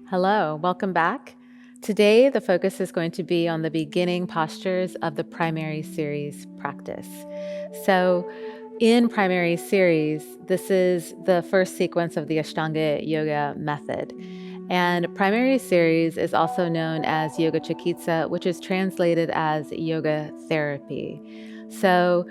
Hello, welcome back. Today, the focus is going to be on the beginning postures of the primary series practice. So, in primary series, this is the first sequence of the Ashtanga Yoga method. And primary series is also known as Yoga Chikitsa, which is translated as yoga therapy. So,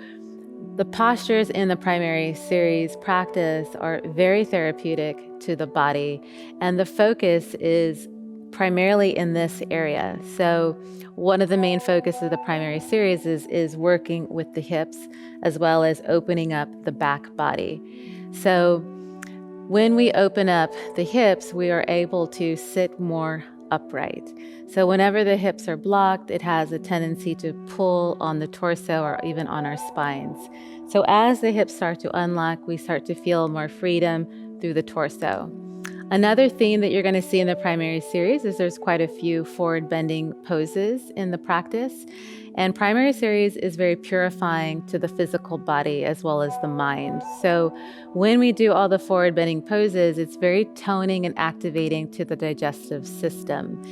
the postures in the primary series practice are very therapeutic to the body, and the focus is primarily in this area. So one of the main focuses of the primary series is working with the hips as well as opening up the back body. So when we open up the hips, we are able to sit more upright. So whenever the hips are blocked, it has a tendency to pull on the torso or even on our spines. So as the hips start to unlock, we start to feel more freedom through the torso. Another theme that you're going to see in the primary series is there's quite a few forward bending poses in the practice. And primary series is very purifying to the physical body as well as the mind. So when we do all the forward bending poses, it's very toning and activating to the digestive system.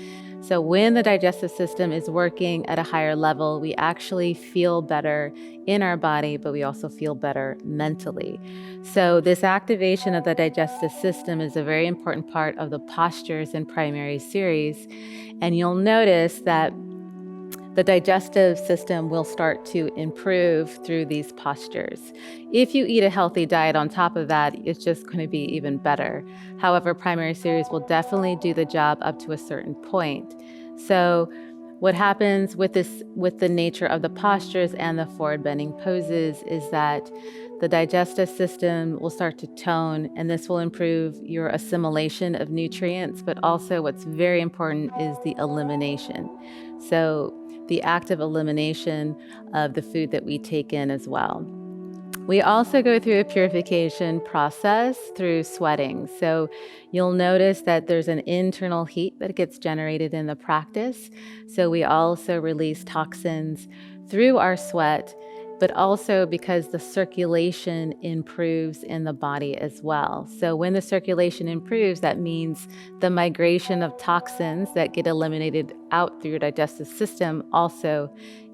So when the digestive system is working at a higher level, we actually feel better in our body, but we also feel better mentally. So this activation of the digestive system is a very important part of the postures in primary series. And you'll notice that the digestive system will start to improve through these postures. If you eat a healthy diet on top of that, it's just going to be even better. However, primary series will definitely do the job up to a certain point. So what happens with the nature of the postures and the forward bending poses is that the digestive system will start to tone, and this will improve your assimilation of nutrients, but also what's very important is the elimination. So the active elimination of the food that we take in as well. We also go through a purification process through sweating. So you'll notice that there's an internal heat that gets generated in the practice. So we also release toxins through our sweat, but also because the circulation improves in the body as well. So when the circulation improves, that means the migration of toxins that get eliminated out through your digestive system also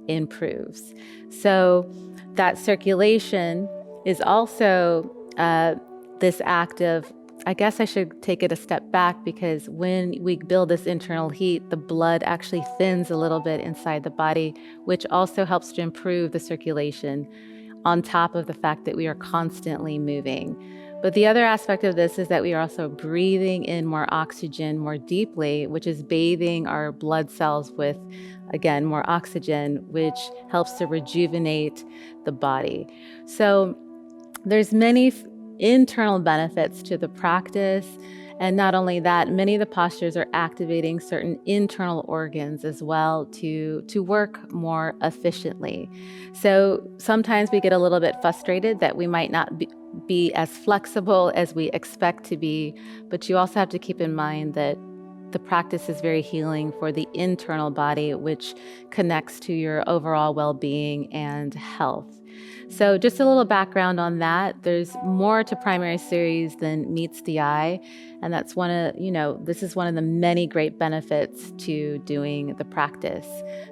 improves. So that circulation is also this act of, I guess I should take it a step back, because when we build this internal heat, the blood actually thins a little bit inside the body, which also helps to improve the circulation on top of the fact that we are constantly moving. But the other aspect of this is that we are also breathing in more oxygen more deeply, which is bathing our blood cells with, again, more oxygen, which helps to rejuvenate the body. So there's many internal benefits to the practice. And not only that, many of the postures are activating certain internal organs as well to work more efficiently. So sometimes we get a little bit frustrated that we might not be as flexible as we expect to be, but you also have to keep in mind that the practice is very healing for the internal body, which connects to your overall well-being and health. So just a little background on that. There's more to primary series than meets the eye. And that's this is one of the many great benefits to doing the practice.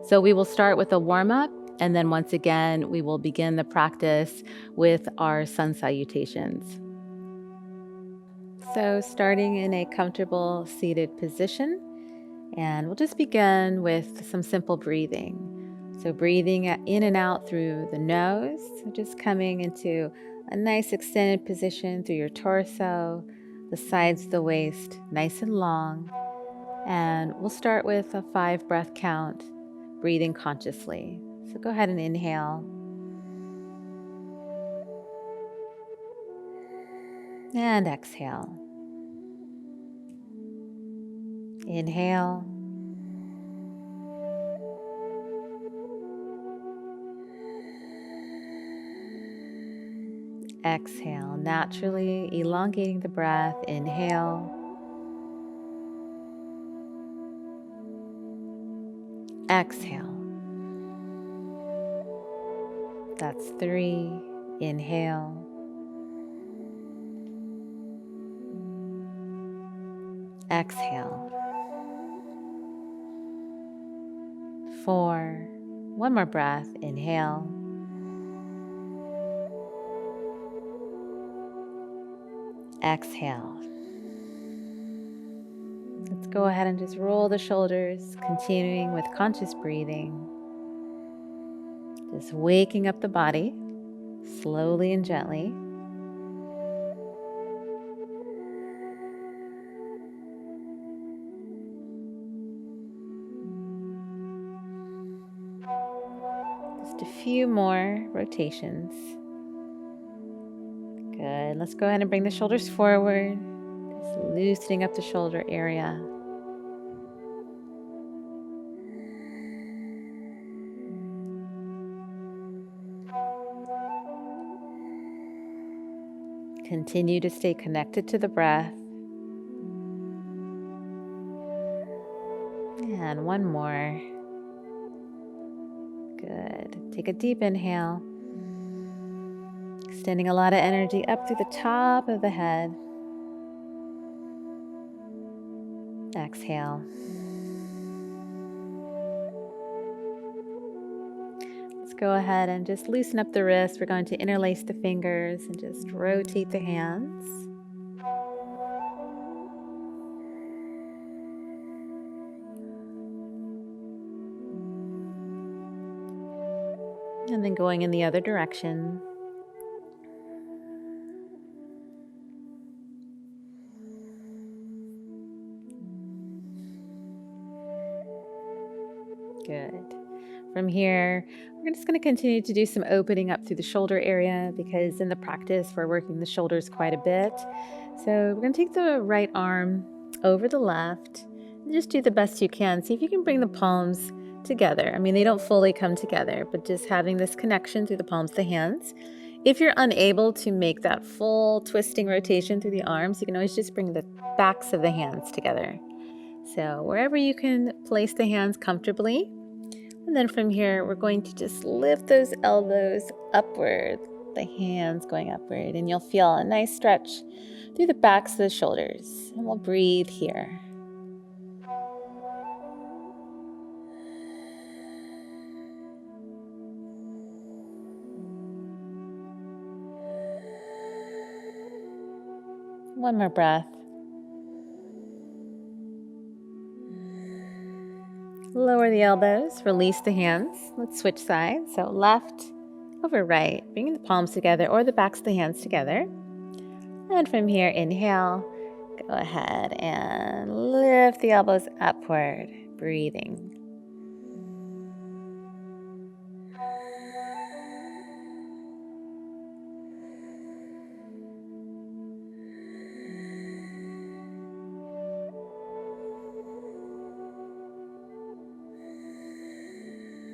So we will start with a warm-up, and then once again, we will begin the practice with our sun salutations. So starting in a comfortable seated position, and we'll just begin with some simple breathing. So breathing in and out through the nose, so just coming into a nice extended position through your torso, the sides of the waist, nice and long. And we'll start with a 5 breath count, breathing consciously. So go ahead and inhale. And exhale. Inhale. Exhale, naturally elongating the breath. Inhale. Exhale. That's 3. Inhale. Exhale. 4. One more breath. Inhale. Exhale. Let's go ahead and just roll the shoulders, continuing with conscious breathing. Just waking up the body slowly and gently. Just a few more rotations. Good. Let's go ahead and bring the shoulders forward. Just loosening up the shoulder area. Continue to stay connected to the breath. And one more. Good. Take a deep inhale. Extending a lot of energy up through the top of the head. Exhale. Let's go ahead and just loosen up the wrists. We're going to interlace the fingers and just rotate the hands. And then going in the other direction. Good. From here, we're just going to continue to do some opening up through the shoulder area because in the practice, we're working the shoulders quite a bit. So we're going to take the right arm over the left and just do the best you can. See if you can bring the palms together. I mean, they don't fully come together, but just having this connection through the palms of the hands. If you're unable to make that full twisting rotation through the arms, you can always just bring the backs of the hands together. So wherever you can place the hands comfortably. And then from here, we're going to just lift those elbows upward, the hands going upward, and you'll feel a nice stretch through the backs of the shoulders. And we'll breathe here. One more breath. Lower the elbows, release the hands. Let's switch sides. So left over right, bringing the palms together or the backs of the hands together. And from here, inhale, go ahead and lift the elbows upward, breathing.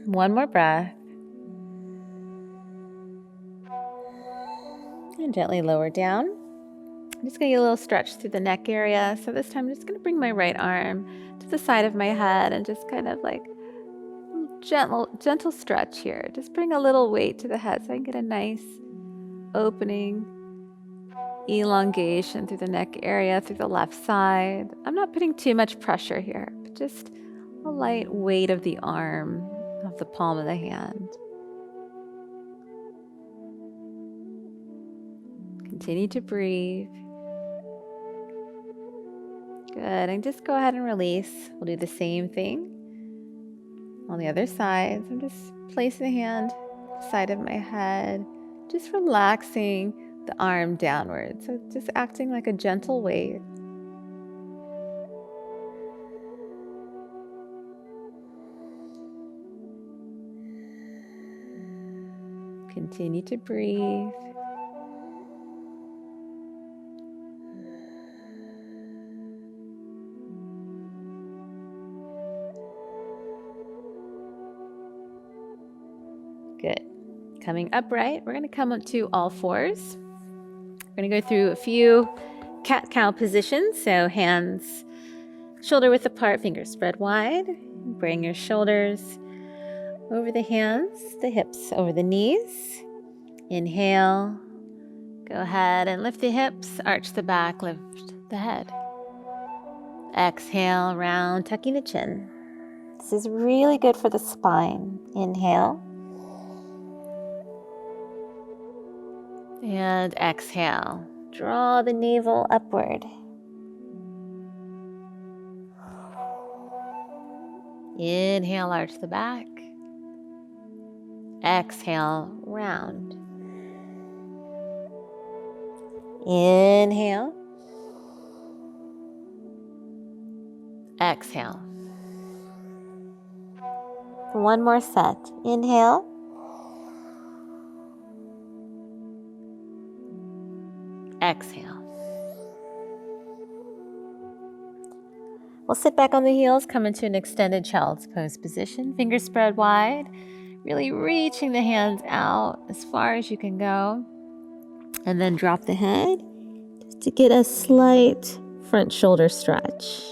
One more breath. And gently lower down. I'm just going to get a little stretch through the neck area. So this time I'm just going to bring my right arm to the side of my head and just kind of like gentle stretch here. Just bring a little weight to the head so I can get a nice opening, elongation through the neck area, through the left side. I'm not putting too much pressure here, but just a light weight of the arm, of the palm of the hand. Continue to breathe. Good, and just go ahead and release. We'll do the same thing on the other side. So I'm just placing the hand to the side of my head, just relaxing the arm downward. So just acting like a gentle weight. Continue to breathe. Good. Coming upright, we're going to come up to all fours. We're going to go through a few cat-cow positions. So hands shoulder width apart, fingers spread wide. Bring your shoulders over the hands, the hips over the knees. Inhale. Go ahead and lift the hips, arch the back, lift the head. Exhale, round, tucking the chin. This is really good for the spine. Inhale. And exhale. Draw the navel upward. Inhale, arch the back. Exhale, round. Inhale. Exhale. One more set. Inhale. Exhale. We'll sit back on the heels, come into an extended child's pose position. Fingers spread wide. Really reaching the hands out as far as you can go. And then drop the head just to get a slight front shoulder stretch.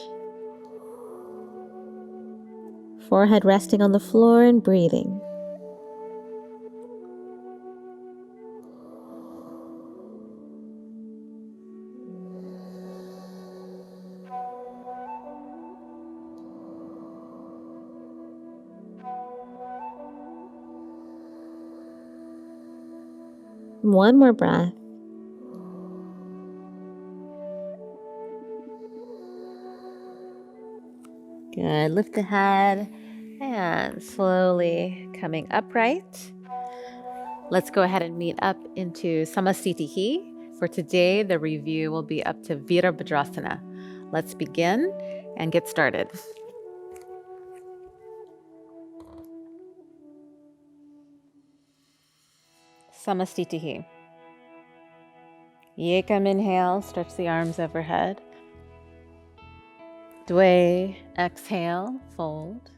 Forehead resting on the floor and breathing. One more breath. Good. Lift the head and slowly coming upright. Let's go ahead and meet up into Samasthiti. For today, the review will be up to Virabhadrasana. Let's begin and get started. Samasthiti. Yekam inhale, stretch the arms overhead. Dve, exhale, fold.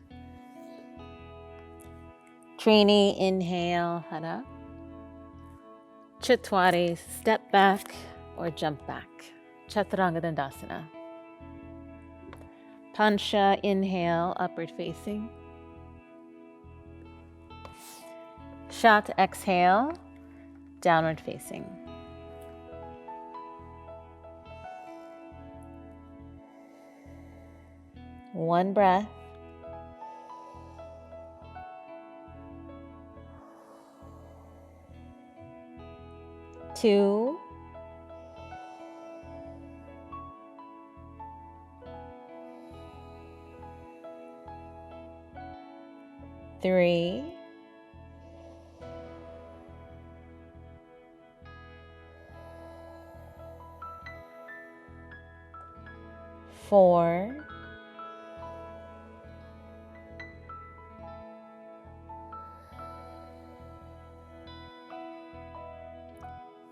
Trini, inhale, Ardha. Chatwari, step back or jump back. Chaturanga Dandasana. Pancha, inhale, upward facing. Shat, exhale, downward facing. One breath. Two. Three. Four.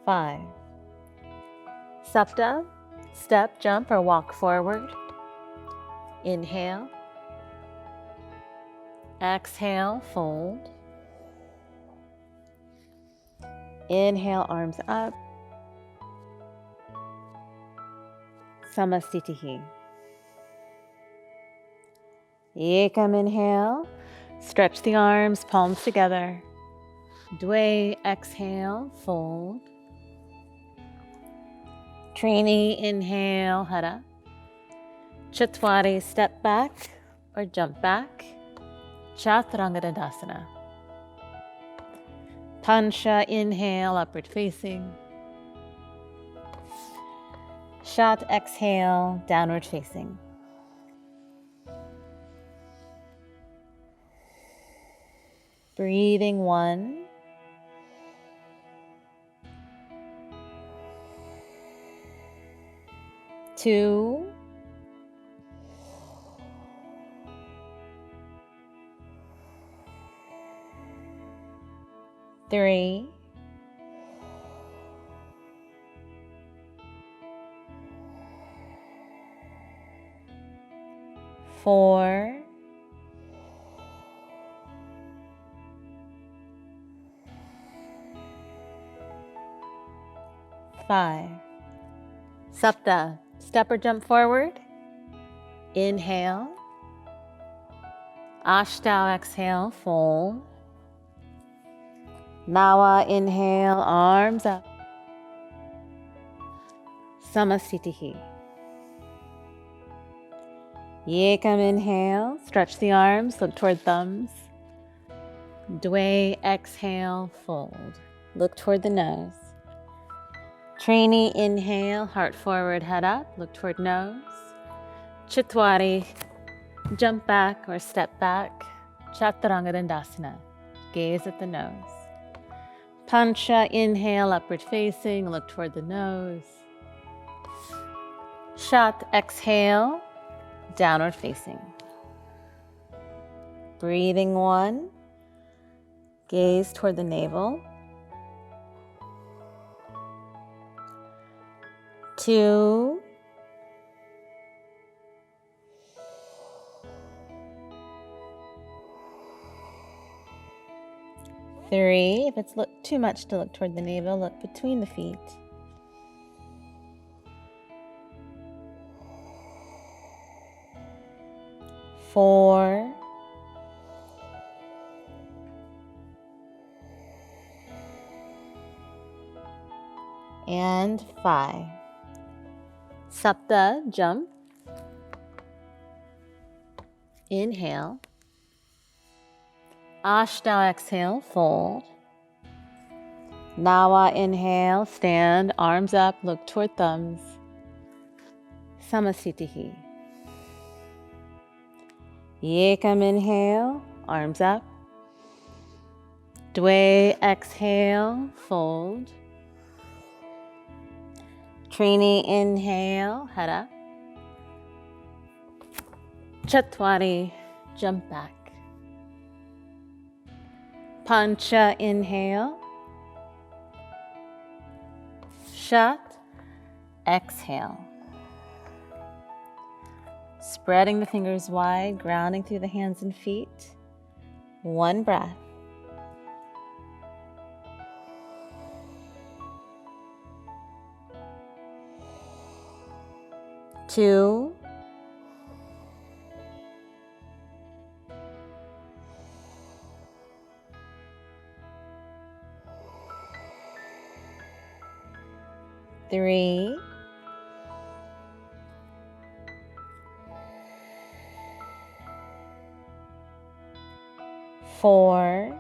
5. Sapta, step, jump, or walk forward. Inhale. Exhale, fold. Inhale, arms up. Samasthiti. Ekam, inhale. Stretch the arms, palms together. Dve, exhale, fold. Trini, inhale, Ardha. Chatwari, step back or jump back. Chaturanga Dandasana. Pancha, inhale, upward facing. Shat, exhale, downward facing. Breathing 1. 2. 3. 4. 5. 5. Sapta, step or jump forward. Inhale. Ashtanga, exhale, fold. Nawa, inhale, arms up. Samasthitihi. Yekam, inhale, stretch the arms, look toward thumbs. Dwe, exhale, fold. Look toward the nose. Trini, inhale, heart forward, head up, look toward nose. Chitwari, jump back or step back. Chaturanga Dandasana, gaze at the nose. Pancha, inhale, upward facing, look toward the nose. Shat, exhale, downward facing. Breathing 1, gaze toward the navel. 2, 3, if it's too much to look toward the navel, look between the feet. 4, and 5. Sapta, jump. Inhale. Ashtanga, exhale, fold. Nawa, inhale, stand, arms up, look toward thumbs. Samasthitihi. Yekam, inhale, arms up. Dwe, exhale, fold. Trini, inhale, head up. Chatwari, jump back. Pancha, inhale. Shat, exhale. Spreading the fingers wide, grounding through the hands and feet. 1 breath. 2, 3, 4,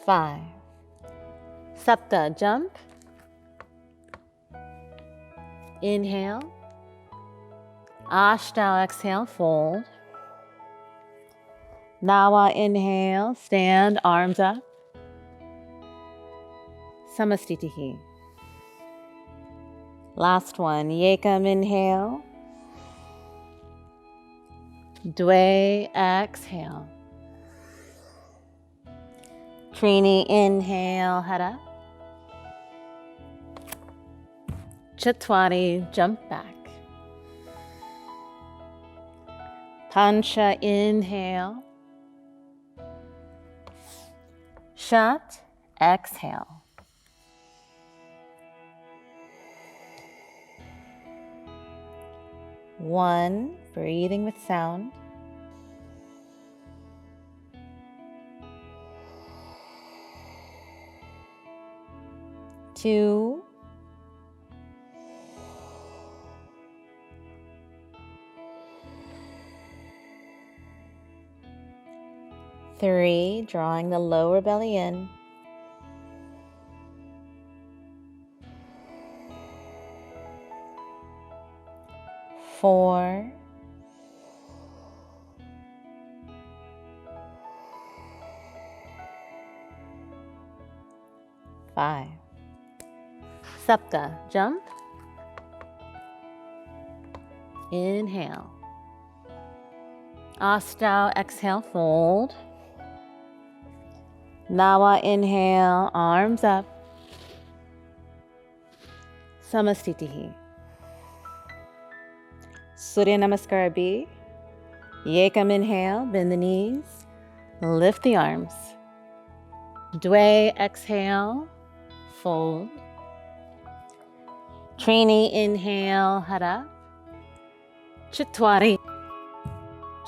5. Sapta, jump. Inhale. Ashtanga, exhale, fold. Nawa, inhale, stand, arms up. Samasthitihi. Last one, Yekam, inhale. Dwe, exhale. Trini, inhale, head up. Chatwari, jump back. Pancha, inhale. Shat, exhale. One, breathing with sound. 2, 3, drawing the lower belly in. 4, 5. Sapta, jump. Inhale. Ashtanga, exhale, fold. Nawa, inhale, arms up. Samasthitihi. Surya Namaskara B. Yekam inhale, bend the knees, lift the arms. Dwe exhale, fold. Trini inhale, head up. Chatwari,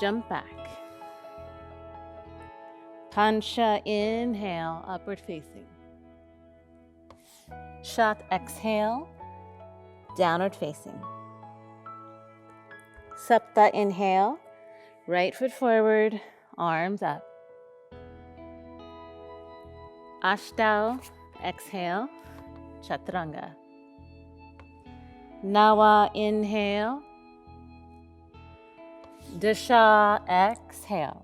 jump back. Pancha inhale, upward facing. Shat exhale, downward facing. Sapta inhale, right foot forward, arms up. Ashtanga, exhale, chaturanga. Nawa, inhale. Dasha, exhale.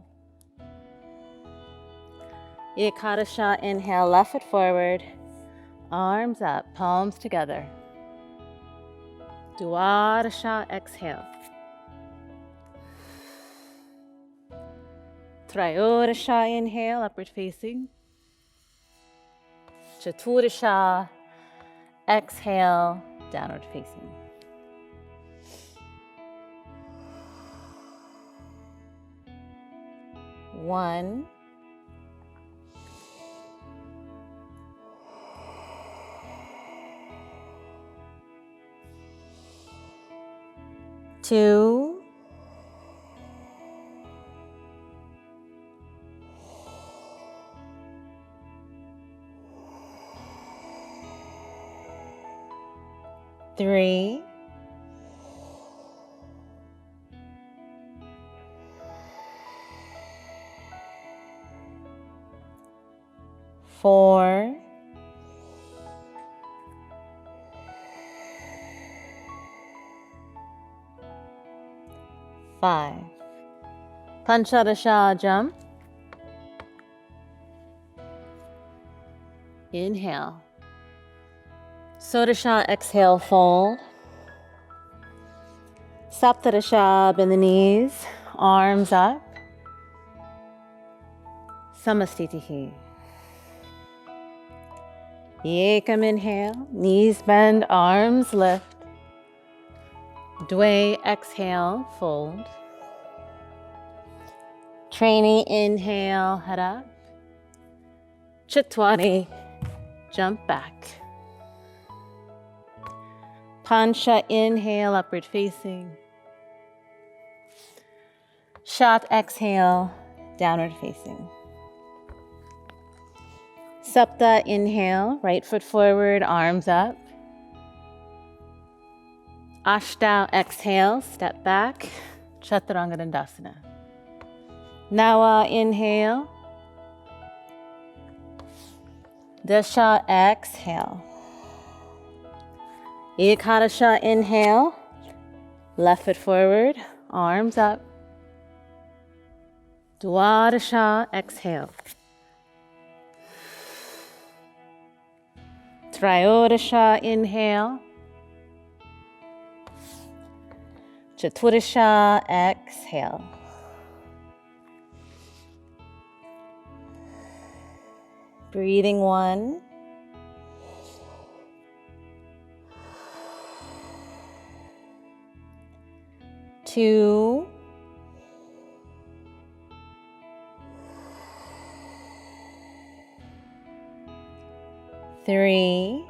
Ekadasha, inhale, left foot forward, arms up, palms together. Dwadasha, exhale. Trayodasha, inhale, upward facing. Chaturasha, exhale, downward facing. One. Two. Three. Four. Five. Panchadasha, jump. Inhale. Sodasha, exhale, fold. Saptadasha, bend the knees, arms up. Samastitihi. Yekam inhale, knees bend, arms lift. Dwe exhale, fold. Trini inhale, head up. Chatwari, jump back. Pancha inhale, upward facing. Shat exhale, downward facing. Sapta inhale, right foot forward, arms up. Ashtanga exhale, step back. Chaturanga Dandasana. Nawa inhale. Dasha exhale. Ekadasha inhale. Left foot forward, arms up. Dwadasha exhale. Trayodasha inhale. Chaturasha exhale. Breathing one. Two. Three.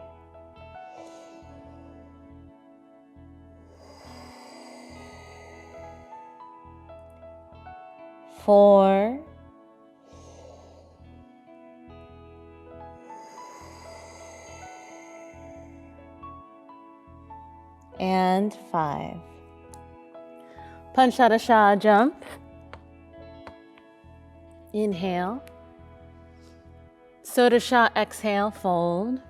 Four. And five. Panchadasha, jump. Inhale. Sodasha, exhale, fold.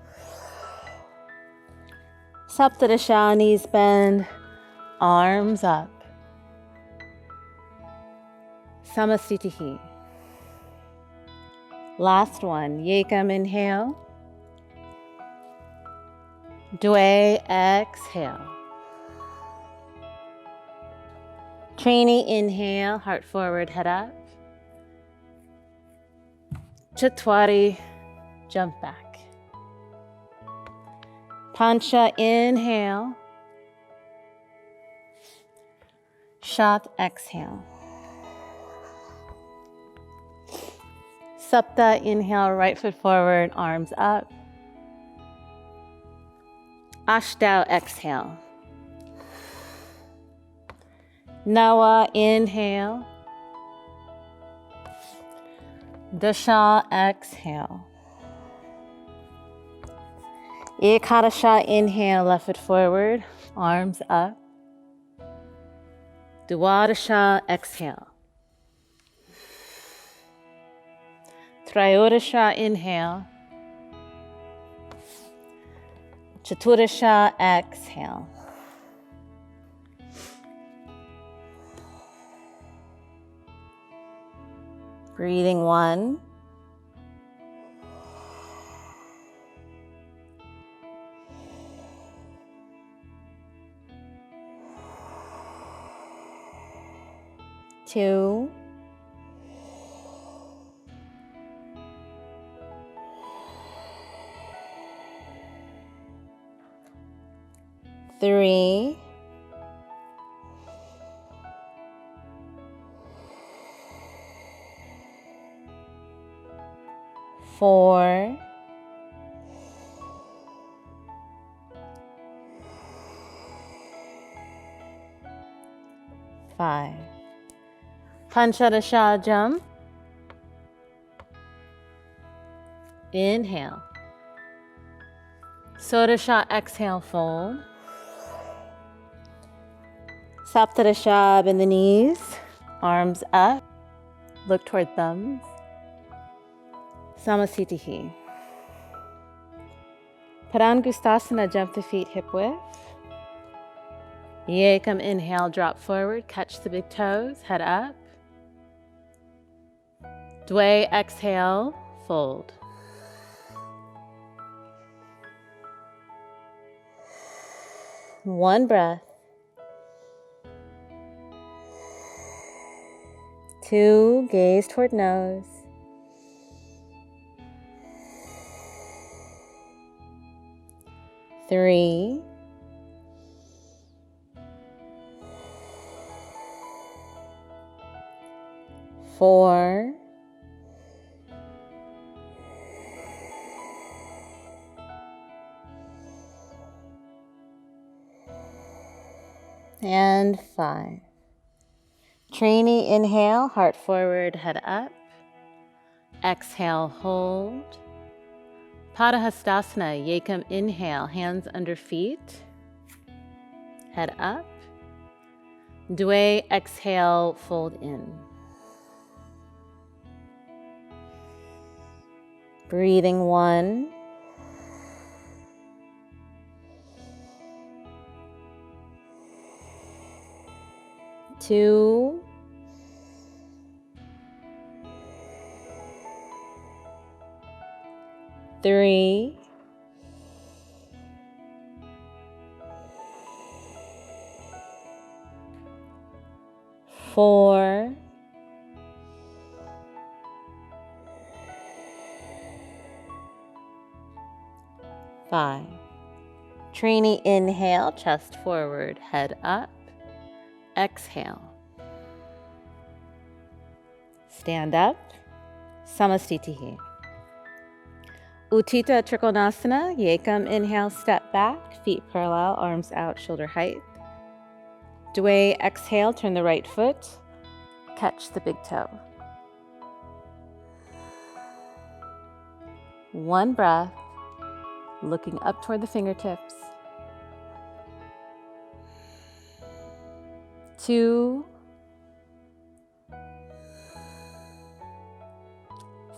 Saptadasha, knees bend, arms up. Samastitihi. Last one. Yekam inhale. Dwe exhale. Trini inhale, heart forward, head up. Chatwari, jump back. Pancha inhale. Shat exhale. Sapta, inhale, right foot forward, arms up. Ashtau, exhale. Nawa, inhale. Dasha, exhale. Ekadasha, inhale, left foot forward, arms up. Dwadasha, exhale. Trayodasha, inhale. Chaturasha, exhale. Breathing 1. 2. 3. 4. 5. Panchadasha, jump. Inhale. Sodasha, exhale, fold. Saptadasha, bend the knees, arms up, look toward thumbs. Samasthiti. Padmasana, jump the feet hip width. Yekam, inhale, drop forward, catch the big toes, head up. Dwe, exhale, fold. One breath. 2, gaze toward nose. 3. 4. 5. Trini, inhale, heart forward, head up. Exhale, hold. Padmasana, Yekam, inhale, hands under feet. Head up. Dwe, exhale, fold in. Breathing 1. 2. 3. 4. 5. Trini, inhale, chest forward, head up. Exhale. Stand up. Samasthiti. Uttita Trikonasana, Yekam, inhale, step back, feet parallel, arms out, shoulder height. Dwe, exhale, turn the right foot, catch the big toe. One breath, looking up toward the fingertips. 2.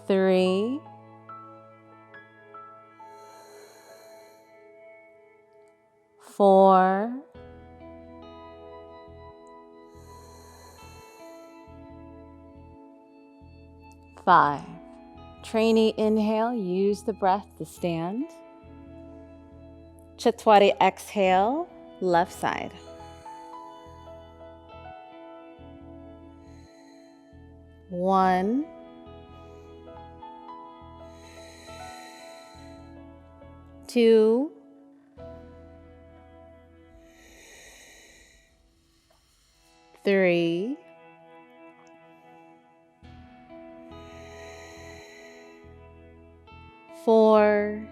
3. 4. 5. Trini, inhale, use the breath to stand. Chatwari, exhale, left side. 1. 2. 3. 4,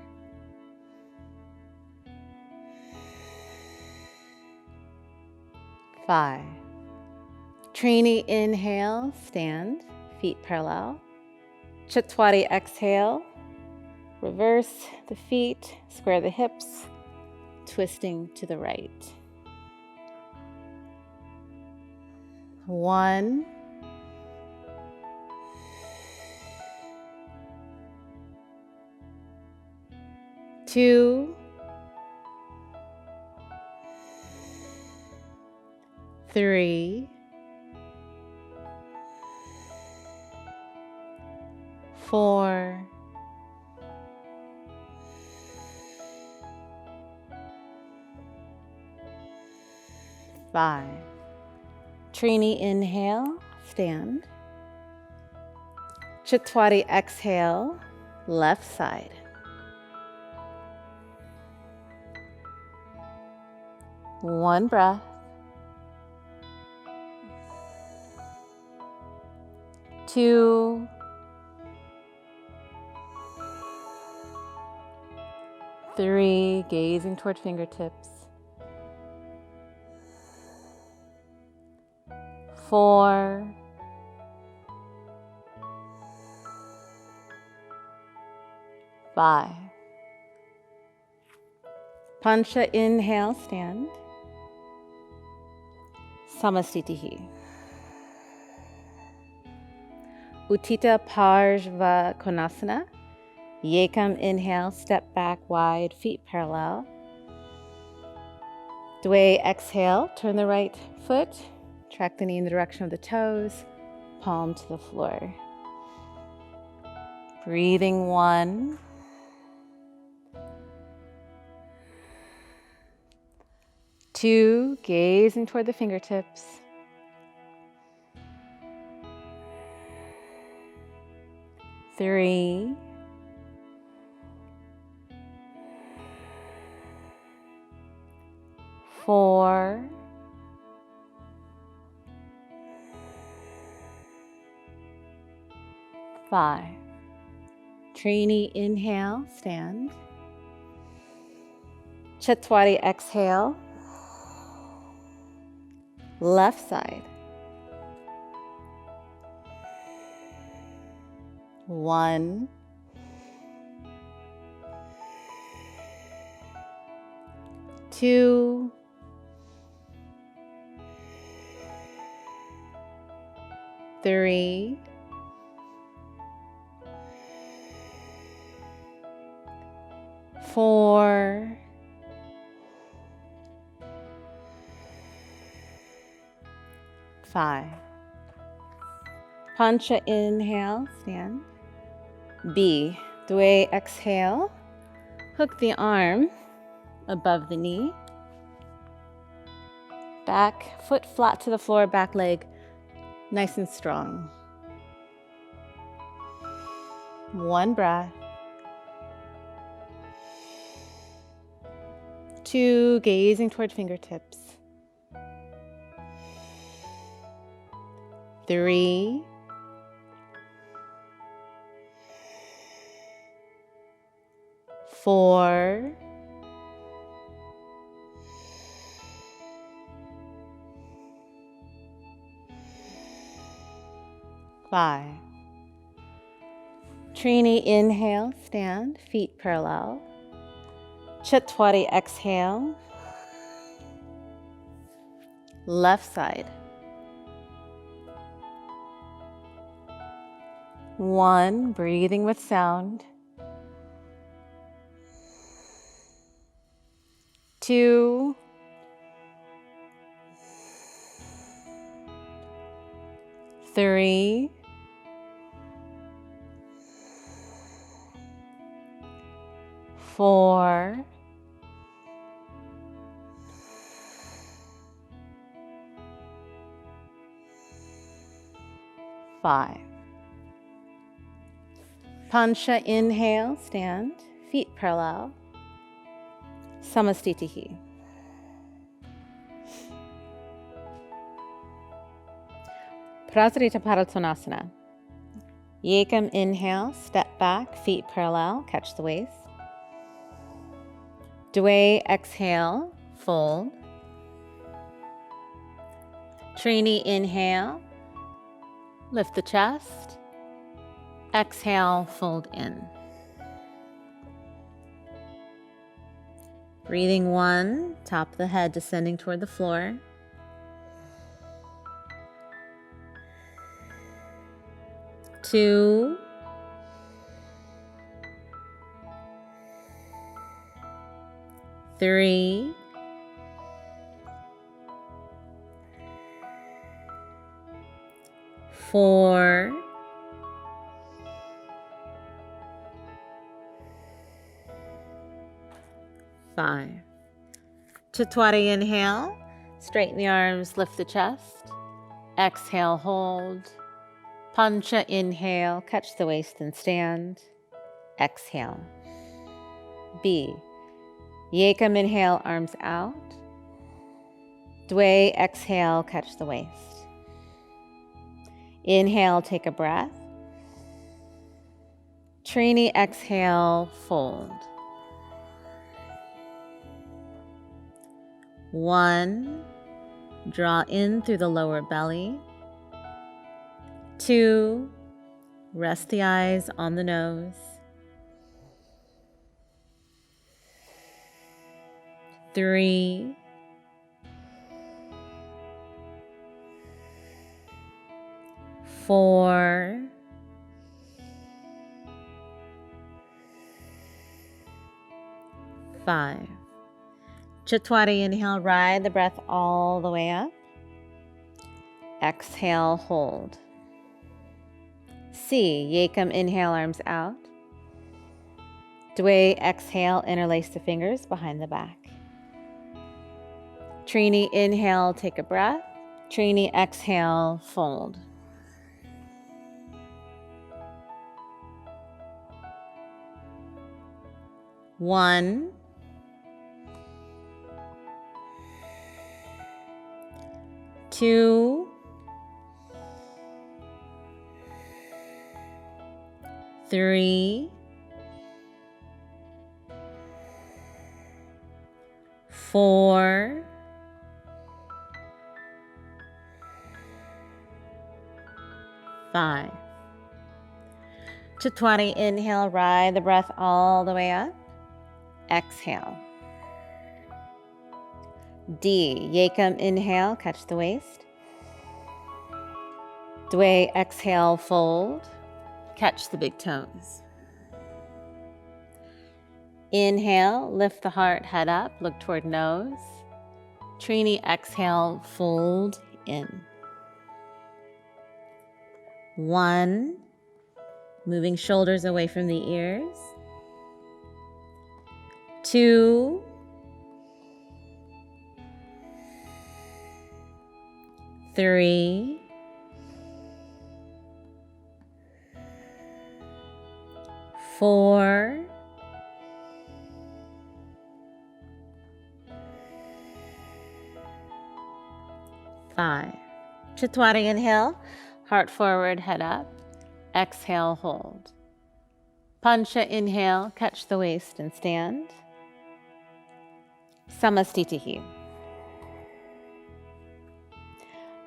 5. Trini, inhale, stand, feet parallel. Chatwari, exhale, reverse the feet, square the hips, twisting to the right. 1, 2, 3, 4, 5. Trini, inhale, stand. Chatwari, exhale, left side. One breath. 2, 3, gazing toward fingertips. 4, 5. Pancha, inhale, stand. Samastitihi. Uttita Parshva Konasana. Yekam, inhale, step back wide, feet parallel. Dwe, exhale, turn the right foot, track the knee in the direction of the toes, palm to the floor. Breathing 1. 2, gazing toward the fingertips. 3, 4, 5. Trini, inhale, stand. Chatwari, exhale. Left side. 1, 2, 3, 4, 5. Pancha, inhale, stand. B, Dwe, exhale. Hook the arm above the knee. Back foot flat to the floor, back leg nice and strong. 1 breath. 2, gazing toward fingertips. 3, 4, 5. Trini, inhale, stand, feet parallel. Chatwari, exhale. Left side. 1, breathing with sound. 2, 3, 4, 5. Pancha, inhale, stand, feet parallel. Samastitihi. Prasarita Purvottanasana. Yekam inhale, step back, feet parallel, catch the waist. Dway exhale, fold. Trini inhale, lift the chest. Exhale, fold in. Breathing 1, top of the head descending toward the floor. 2, 3, 4, 5. Chatwari inhale, straighten the arms, lift the chest. Exhale, hold. Pancha inhale, catch the waist and stand. Exhale. B. Yekam inhale, arms out. Dway exhale, catch the waist. Inhale, take a breath. Trini exhale, fold. 1, draw in through the lower belly. 2, rest the eyes on the nose. 3, 4, 5. Chatwari inhale, ride the breath all the way up. Exhale, hold. C. Yekam inhale, arms out. Dway exhale, interlace the fingers behind the back. Trini inhale, take a breath. Trini exhale, fold. One, 2, 3, 4, 5. Chatwari inhale, ride the breath all the way up. Exhale. D. Yekam inhale, catch the waist. Dway exhale, fold. Catch the big toes. Inhale, lift the heart, head up, look toward nose. Trini exhale, fold in. 1, moving shoulders away from the ears. 2, 3, 4, 5. Chatwari inhale, heart forward, head up. Exhale, hold. Pancha inhale, catch the waist and stand. Samastitihi.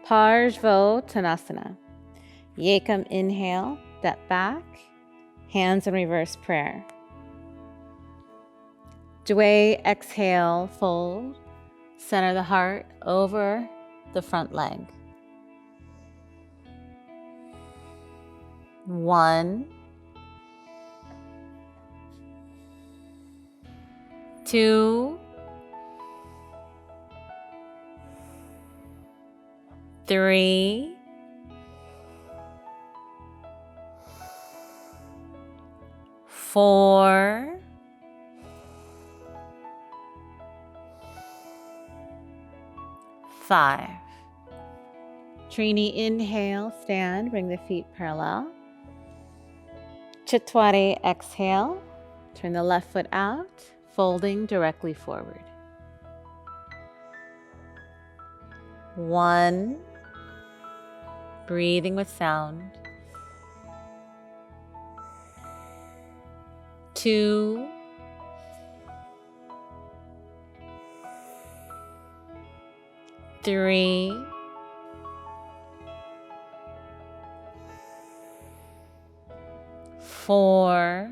Purvottanasana. Yekam inhale, step back, hands in reverse prayer. Dway exhale, fold. Center the heart over the front leg. 1, 2, 3, 4, 5. Trini inhale, stand, bring the feet parallel. Chatwari exhale, turn the left foot out, folding directly forward. 1, breathing with sound. 2, 3, 4,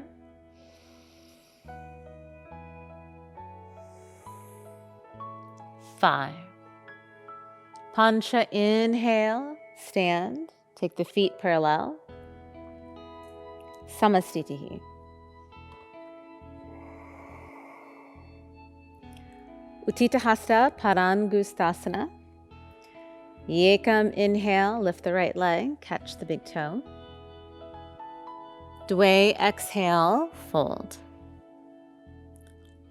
5. Pancha, inhale, stand, take the feet parallel. Samastitihi. Uttita Hasta Padangustasana. Yekam, inhale, lift the right leg, catch the big toe. Dwe, exhale, fold.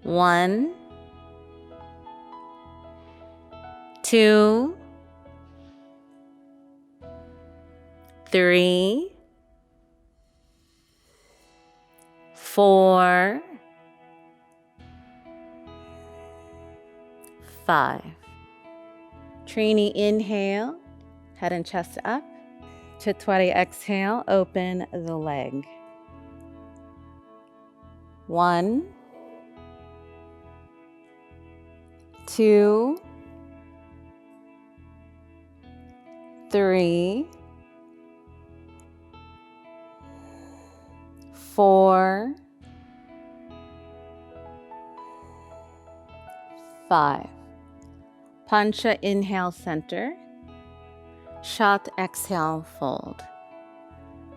1, 2, 3, 4, 5. Trini, inhale, head and chest up. Chatwari, exhale, open the leg. 1, 2, 3, 4, 5. Pancha, inhale, center. Shat, exhale, fold.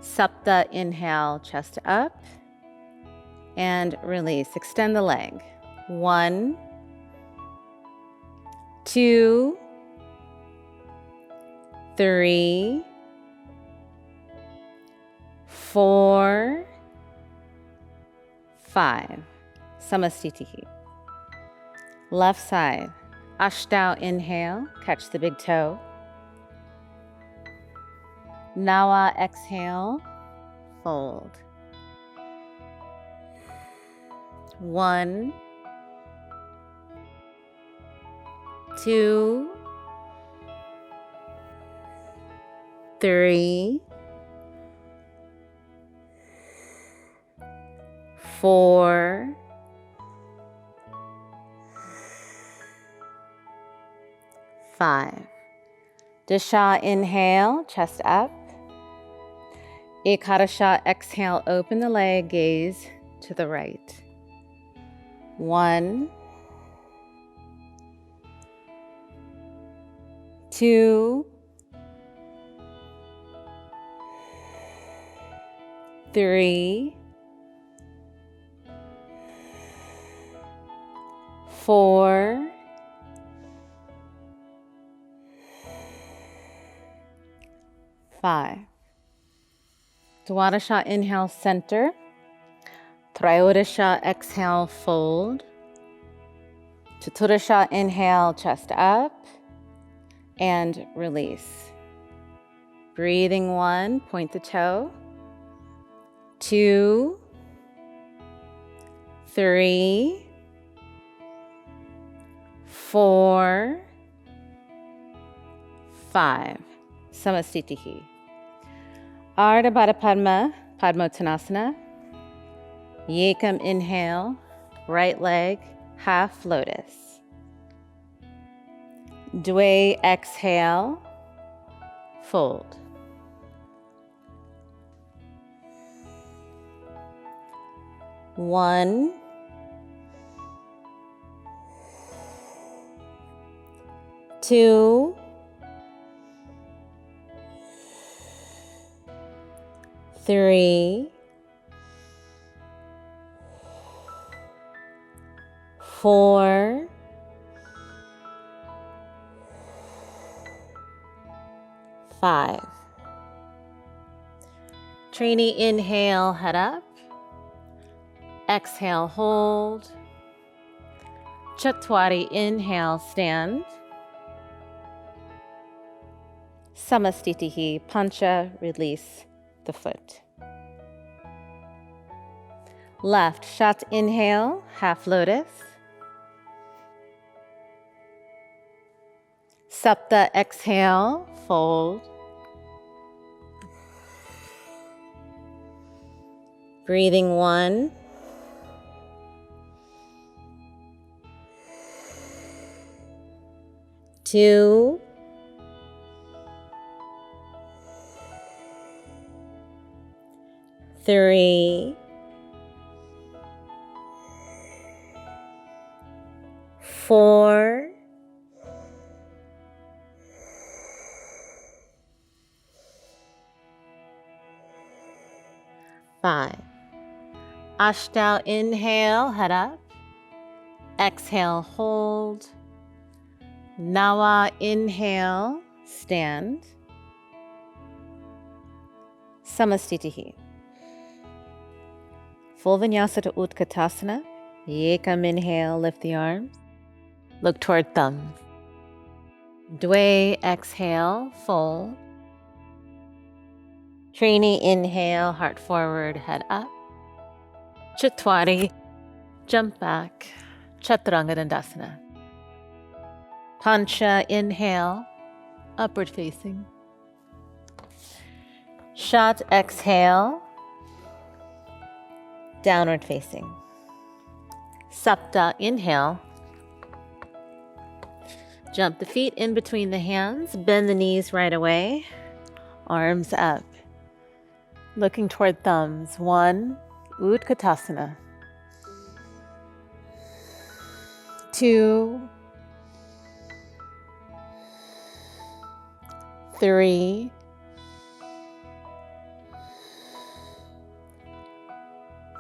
Sapta, inhale, chest up. And release. Extend the leg. 1, 2, 3, 4, 5. Samastitihi. Left side. Ashtau, inhale, catch the big toe. Nawa, exhale, fold. 1, 2, 3, 4, 5. Disha, inhale, chest up. Ekadasha, exhale, open the leg, gaze to the right. 1, 2, 3, 4, 5. Dwadasha, inhale, center. Trayodasha, exhale, fold. Chaturasha, inhale, chest up. And release. Breathing 1, point the toe. 2, 3, 4, 5. Samastitihi. Ardha Baddha Padma, Padmottanasana. Yekam, inhale, right leg, half lotus. Dwe, exhale, fold. One, 2, 3, 4, 5. Trini, inhale, head up. Exhale, hold. Chatwari, inhale, stand. Samastitihi, pancha, release the foot. Left, shat, inhale, half lotus. Sapta, exhale, fold. Breathing 1, 2, 3, 4, 5. Ashtanga, inhale, head up. Exhale, hold. Nawa, inhale, stand. Samastitihi. Full vinyasa to Utkatasana. Yekam, inhale, lift the arms. Look toward thumbs. Dwe, exhale, fold. Trini, inhale, heart forward, head up. Chatwari, jump back. Chaturanga Dandasana. Pancha, inhale, upward facing. Shat, exhale, downward facing. Sapta, inhale. Jump the feet in between the hands, bend the knees right away, arms up. Looking toward thumbs. 1, Utkatasana. 2, 3,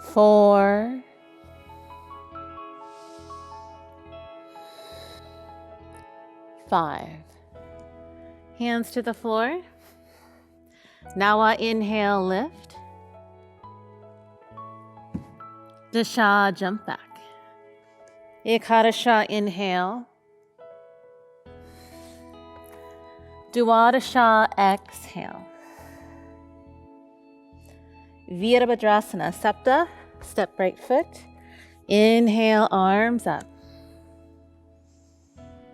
4, 5. Hands to the floor. Nawa, inhale, lift. Dasha, jump back. Ekadasha, inhale. Dwadasha, exhale. Virabhadrasana, Sapta, step right foot. Inhale, arms up.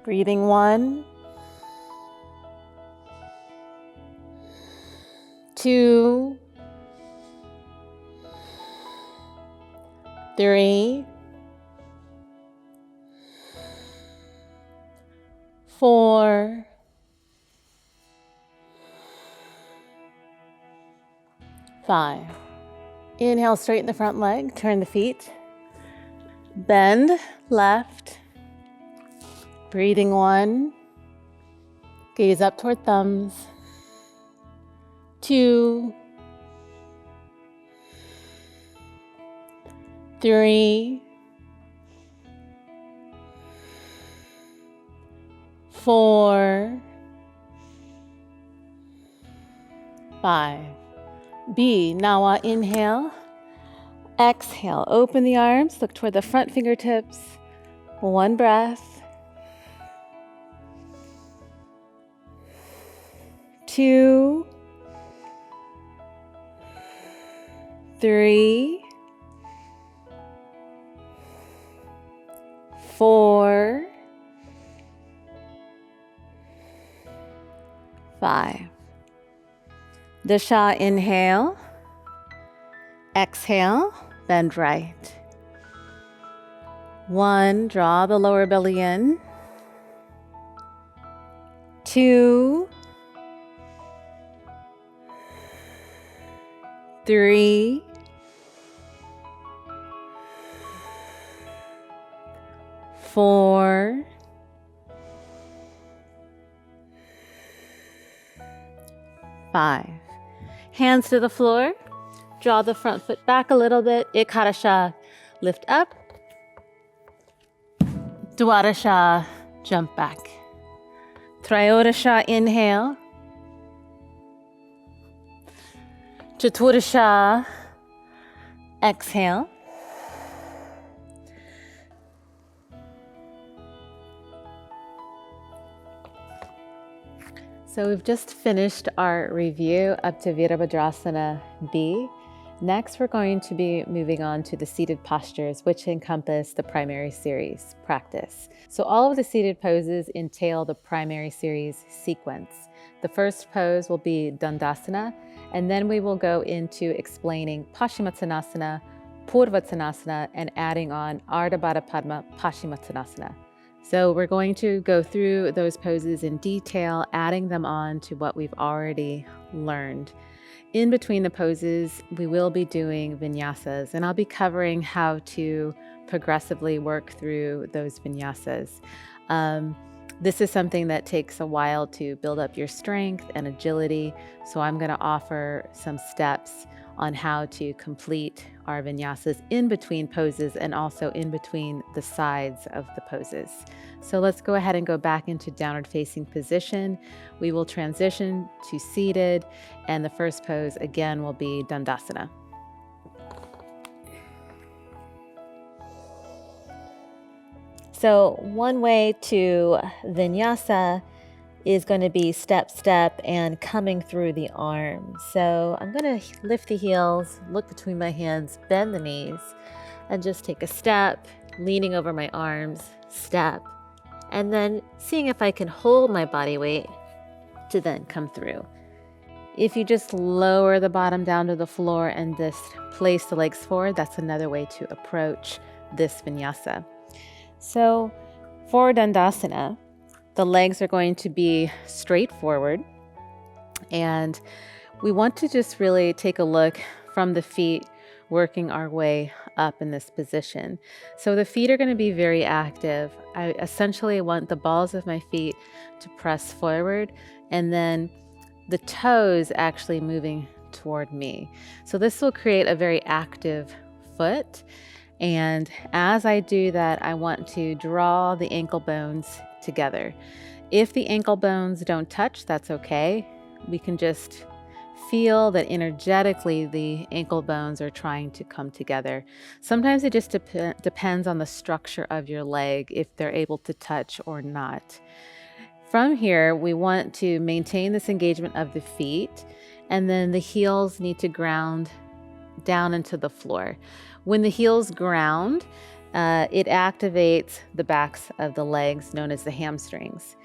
Breathing 1, 2, 3, 4, 5. Inhale, straighten the front leg, turn the feet. Bend, left. Breathing 1. Gaze up toward thumbs. 2, 3, 4, 5. B, Nawa, inhale. Exhale, open the arms, look toward the front fingertips. 1 breath. 2, 3, 4, 5. Dasha, inhale. Exhale, bend right. 1, draw the lower belly in. 2, 3, 4, 5. Hands to the floor. Draw the front foot back a little bit. Ekadasha, lift up. Dwadasha, jump back. Trayodasha, inhale. Chaturasha, exhale. So we've just finished our review up to Virabhadrasana B. Next, we're going to be moving on to the seated postures, which encompass the primary series practice. So all of the seated poses entail the primary series sequence. The first pose will be Dandasana, and then we will go into explaining Padmasana, Purvottanasana, and adding on Ardha, Baddha, Padma, Padmasana. So we're going to go through those poses in detail, adding them on to what we've already learned. In between the poses, we will be doing vinyasas, and I'll be covering how to progressively work through those vinyasas. This is something that takes a while to build up your strength and agility, so I'm going to offer some steps on how to complete our vinyasas in between poses and also in between the sides of the poses. So let's go ahead and go back into downward facing position. We will transition to seated, and the first pose again will be Dandasana. So one way to vinyasa is going to be step, step, and coming through the arms. So I'm going to lift the heels, look between my hands, bend the knees, and just take a step, leaning over my arms, step, and then seeing if I can hold my body weight to then come through. If you just lower the bottom down to the floor and just place the legs forward, that's another way to approach this vinyasa. So for Dandasana, the legs are going to be straight forward, and we want to just really take a look from the feet, working our way up in this position. So the feet are going to be very active. I essentially want the balls of my feet to press forward, and then the toes actually moving toward me. So this will create a very active foot. And as I do that, I want to draw the ankle bones together. If the ankle bones don't touch, that's okay. We can just feel that energetically the ankle bones are trying to come together. Sometimes it just depends on the structure of your leg, if they're able to touch or not. From here, we want to maintain this engagement of the feet, and then the heels need to ground down into the floor. When the heels ground, it activates the backs of the legs, known as the hamstrings.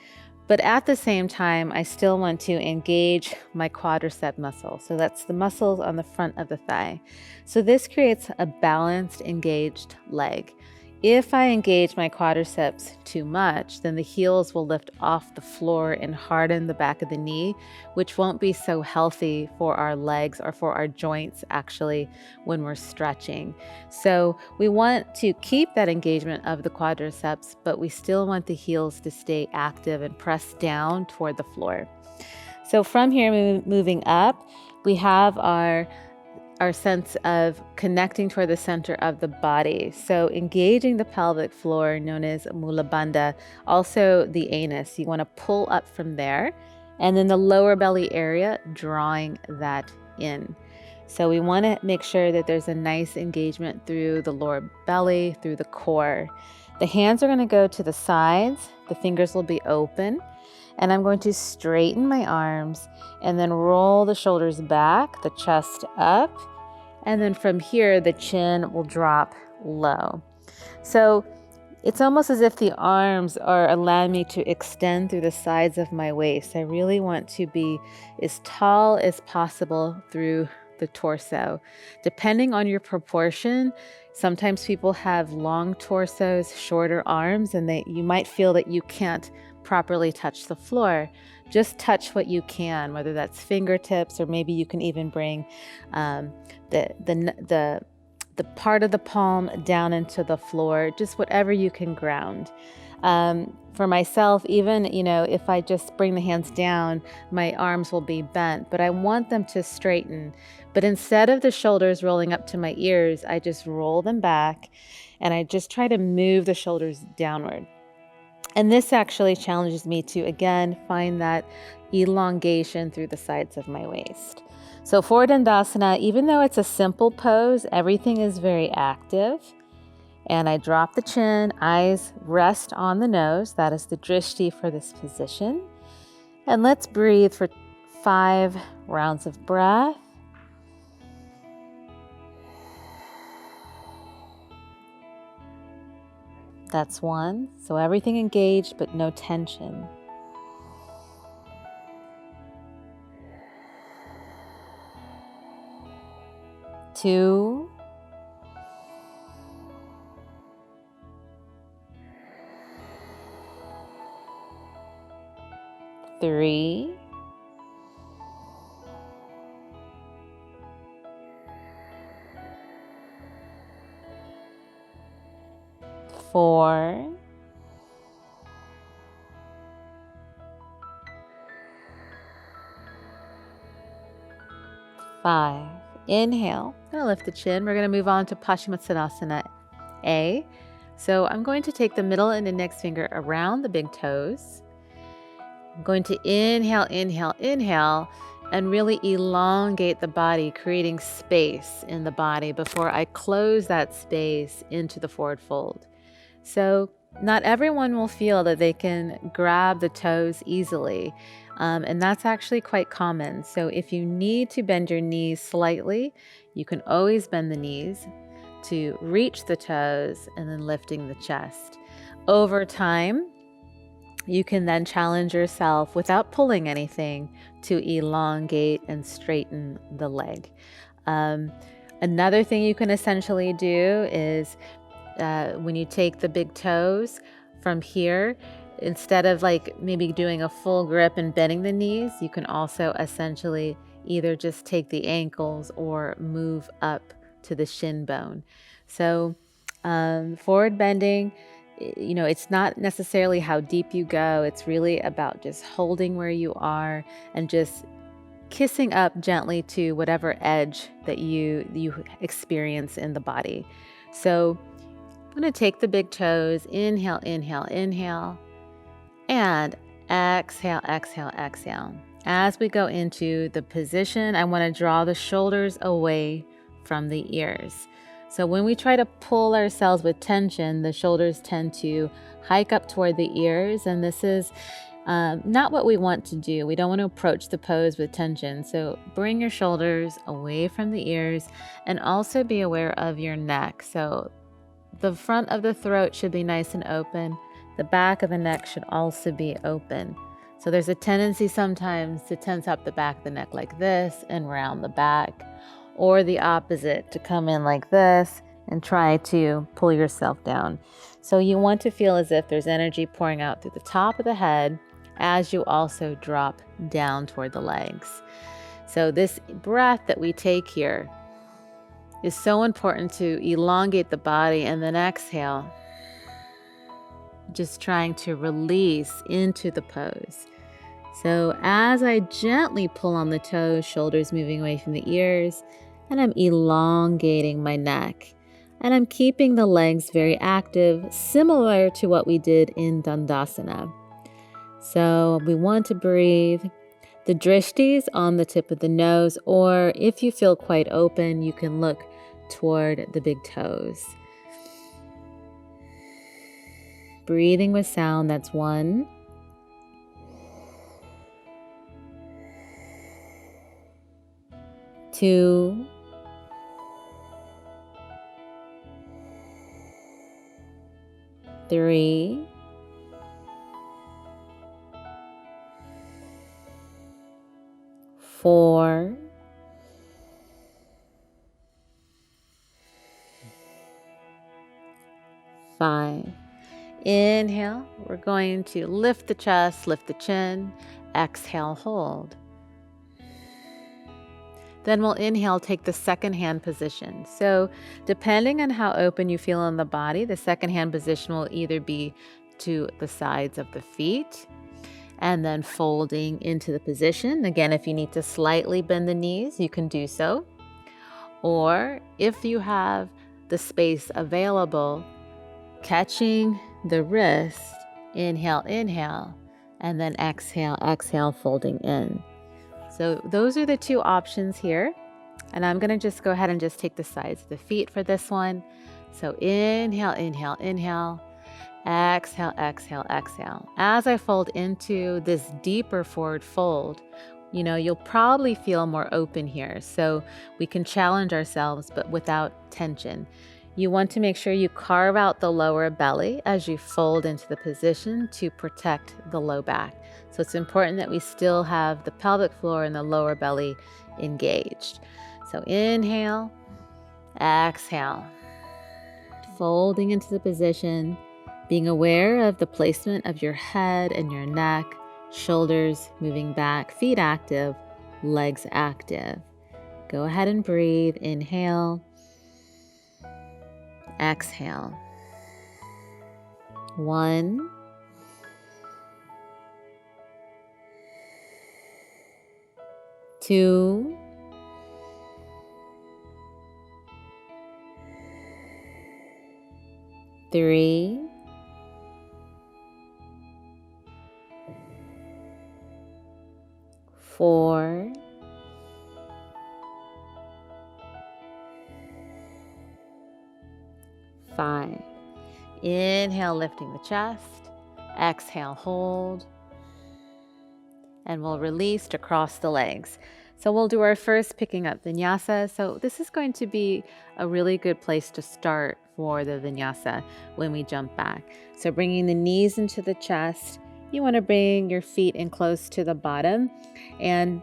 But at the same time, I still want to engage my quadricep muscle. So that's the muscles on the front of the thigh. So this creates a balanced, engaged leg. If I engage my quadriceps too much, then the heels will lift off the floor and harden the back of the knee, which won't be so healthy for our legs or for our joints actually when we're stretching. So we want to keep that engagement of the quadriceps, but we still want the heels to stay active and press down toward the floor. So from here, moving up, we have our sense of connecting toward the center of the body. So engaging the pelvic floor, known as Mula Bandha, also the anus. You want to pull up from there, and then the lower belly area, drawing that in. So we want to make sure that there's a nice engagement through the lower belly, through the core. The hands are going to go to the sides. The fingers will be open. And I'm going to straighten my arms and then roll the shoulders back, the chest up. And then from here, the chin will drop low. So it's almost as if the arms are allowing me to extend through the sides of my waist. I really want to be as tall as possible through the torso. Depending on your proportion, sometimes people have long torsos, shorter arms, and you might feel that you can't properly touch the floor. Just touch what you can, whether that's fingertips, or maybe you can even bring the part of the palm down into the floor, just whatever you can ground. For myself, even, if I just bring the hands down, my arms will be bent, but I want them to straighten. But instead of the shoulders rolling up to my ears, I just roll them back and I just try to move the shoulders downward. And this actually challenges me to, again, find that elongation through the sides of my waist. So for Dandasana, even though it's a simple pose, everything is very active. And I drop the chin, eyes rest on the nose. That is the drishti for this position. And let's breathe for 5 rounds of breath. That's 1. So everything engaged, but no tension. 2. 3, 4, 5. Inhale. I'm going to lift the chin. We're going to move on to Padmasana A. So I'm going to take the middle and index finger around the big toes. I'm going to inhale, inhale, inhale, and really elongate the body, creating space in the body before I close that space into the forward fold. So not everyone will feel that they can grab the toes easily, and that's actually quite common. So if you need to bend your knees slightly, you can always bend the knees to reach the toes and then lifting the chest. Over time, you can then challenge yourself without pulling anything to elongate and straighten the leg. Another thing you can essentially do is when you take the big toes from here, instead of like maybe doing a full grip and bending the knees, you can also essentially either just take the ankles or move up to the shin bone. So forward bending, it's not necessarily how deep you go. It's really about just holding where you are and just kissing up gently to whatever edge that you experience in the body. So I'm going to take the big toes, inhale, inhale, inhale, and exhale, exhale, exhale. As we go into the position, I want to draw the shoulders away from the ears. So when we try to pull ourselves with tension, the shoulders tend to hike up toward the ears, and this is not what we want to do. We don't want to approach the pose with tension. So bring your shoulders away from the ears and also be aware of your neck. So the front of the throat should be nice and open. The back of the neck should also be open. So there's a tendency sometimes to tense up the back of the neck like this and round the back, or the opposite, to come in like this and try to pull yourself down. So you want to feel as if there's energy pouring out through the top of the head as you also drop down toward the legs. So this breath that we take here is so important to elongate the body, and then exhale, just trying to release into the pose. So as I gently pull on the toes, shoulders moving away from the ears, and I'm elongating my neck, and I'm keeping the legs very active, similar to what we did in Dandasana. So we want to breathe. The drishtis on the tip of the nose, or if you feel quite open, you can look toward the big toes. Breathing with sound, that's 1. 2. 3. 4. 5. Inhale, we're going to lift the chest, lift the chin, exhale, hold. Then we'll inhale, take the second hand position. So depending on how open you feel in the body, the second hand position will either be to the sides of the feet and then folding into the position. Again, if you need to slightly bend the knees, you can do so. Or if you have the space available, catching the wrist, inhale, inhale, and then exhale, exhale, folding in. So those are the two options here. And I'm going to just go ahead and just take the sides of the feet for this one. So inhale, inhale, inhale, exhale, exhale, exhale. As I fold into this deeper forward fold, you'll probably feel more open here. So we can challenge ourselves, but without tension. You want to make sure you carve out the lower belly as you fold into the position to protect the low back. So it's important that we still have the pelvic floor and the lower belly engaged. So inhale, exhale, folding into the position, being aware of the placement of your head and your neck, Shoulders moving back, feet active, legs active. Go ahead and breathe. Inhale. Exhale. 1, 2, 3, 4, 5. Inhale, lifting the chest. Exhale, hold. And we'll release to cross the legs. So we'll do our first picking up vinyasa. So this is going to be a really good place to start for the vinyasa when we jump back. So bringing the knees into the chest. You want to bring your feet in close to the bottom. And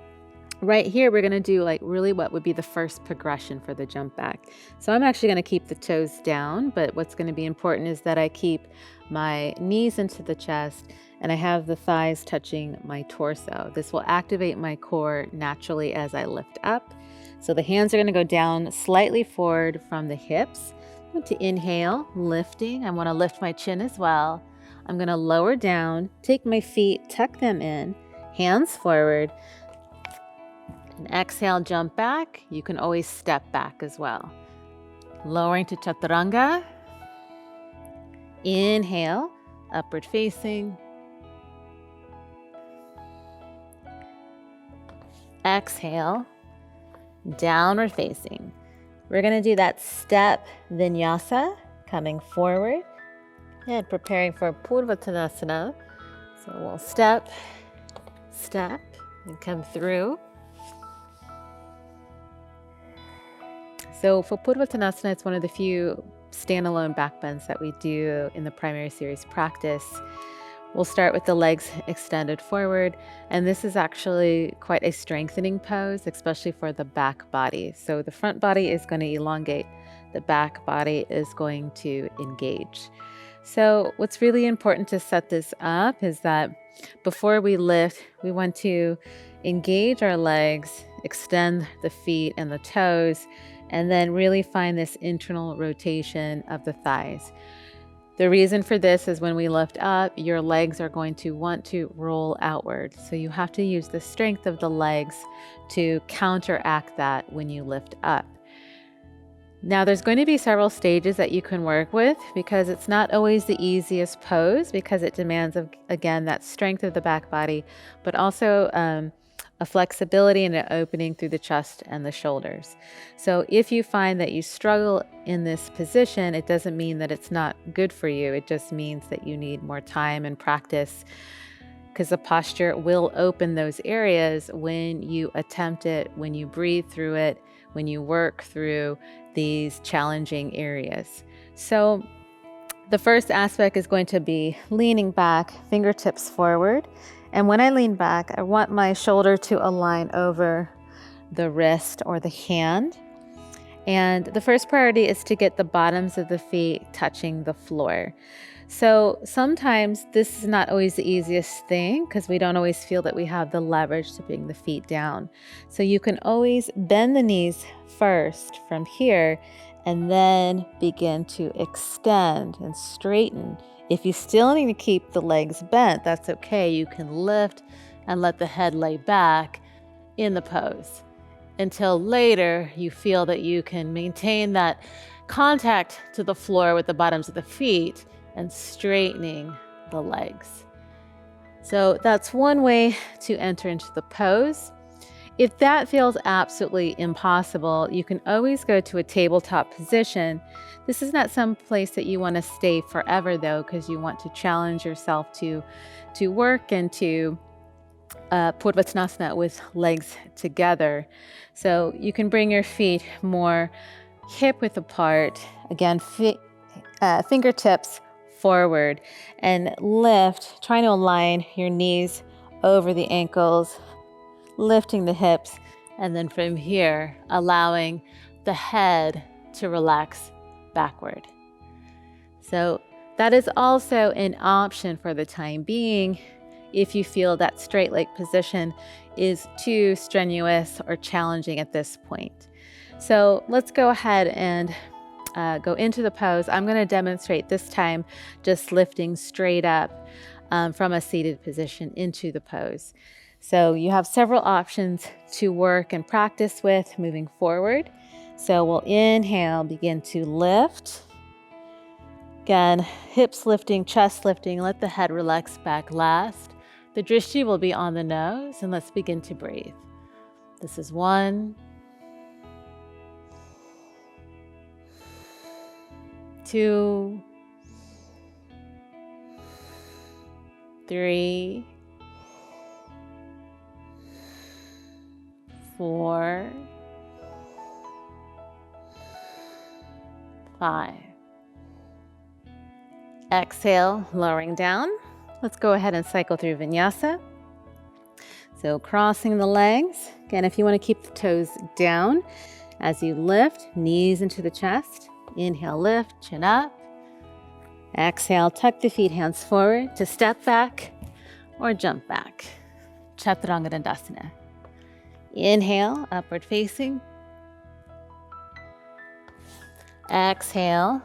right here, we're going to do like really what would be the first progression for the jump back. So I'm actually going to keep the toes down, but what's going to be important is that I keep my knees into the chest and I have the thighs touching my torso. This will activate my core naturally as I lift up. So the hands are going to go down slightly forward from the hips. I'm going to inhale, lifting. I want to lift my chin as well. I'm going to lower down, take my feet, tuck them in, hands forward. And exhale, jump back. You can always step back as well. Lowering to chaturanga. Inhale, upward facing. Exhale, downward facing. We're going to do that step vinyasa, coming forward and preparing for Purvottanasana. So we'll step, step, and come through. So for Purvottanasana, it's one of the few standalone backbends that we do in the primary series practice. We'll start with the legs extended forward, and this is actually quite a strengthening pose, especially for the back body. So the front body is going to elongate, the back body is going to engage. So what's really important to set this up is that before we lift, we want to engage our legs, extend the feet and the toes, and then really find this internal rotation of the thighs. The reason for this is when we lift up, your legs are going to want to roll outward. So you have to use the strength of the legs to counteract that when you lift up. Now there's going to be several stages that you can work with because it's not always the easiest pose because it demands, again, that strength of the back body, but also a flexibility and an opening through the chest and the shoulders. So if you find that you struggle in this position, it doesn't mean that it's not good for you. It just means that you need more time and practice because the posture will open those areas when you attempt it, when you breathe through it, when you work through these challenging areas. So the first aspect is going to be leaning back, fingertips forward. And when I lean back, I want my shoulder to align over the wrist or the hand. And the first priority is to get the bottoms of the feet touching the floor. So sometimes this is not always the easiest thing because we don't always feel that we have the leverage to bring the feet down. So you can always bend the knees first from here and then begin to extend and straighten. If you still need to keep the legs bent, that's okay. You can lift and let the head lay back in the pose until later you feel that you can maintain that contact to the floor with the bottoms of the feet and straightening the legs. So that's one way to enter into the pose. If that feels absolutely impossible, you can always go to a tabletop position. This is not some place that you want to stay forever though, because you want to challenge yourself to work and to Purvottanasana with legs together. So you can bring your feet more hip width apart. Again, fingertips forward and lift, trying to align your knees over the ankles, lifting the hips, and then from here, allowing the head to relax backward. So that is also an option for the time being if you feel that straight leg position is too strenuous or challenging at this point. So let's go ahead and go into the pose. I'm going to demonstrate this time just lifting straight up from a seated position into the pose. So you have several options to work and practice with moving forward. So we'll inhale, begin to lift. Again, hips lifting, chest lifting, let the head relax back last. The drishti will be on the nose, and let's begin to breathe. This is 1, 2, 3, 4, 5. Exhale, lowering down. Let's go ahead and cycle through vinyasa. So crossing the legs. Again, if you want to keep the toes down as you lift, knees into the chest. Inhale, lift, chin up. Exhale, tuck the feet, hands forward to step back or jump back. Chaturanga Dandasana. Inhale, upward facing. Exhale,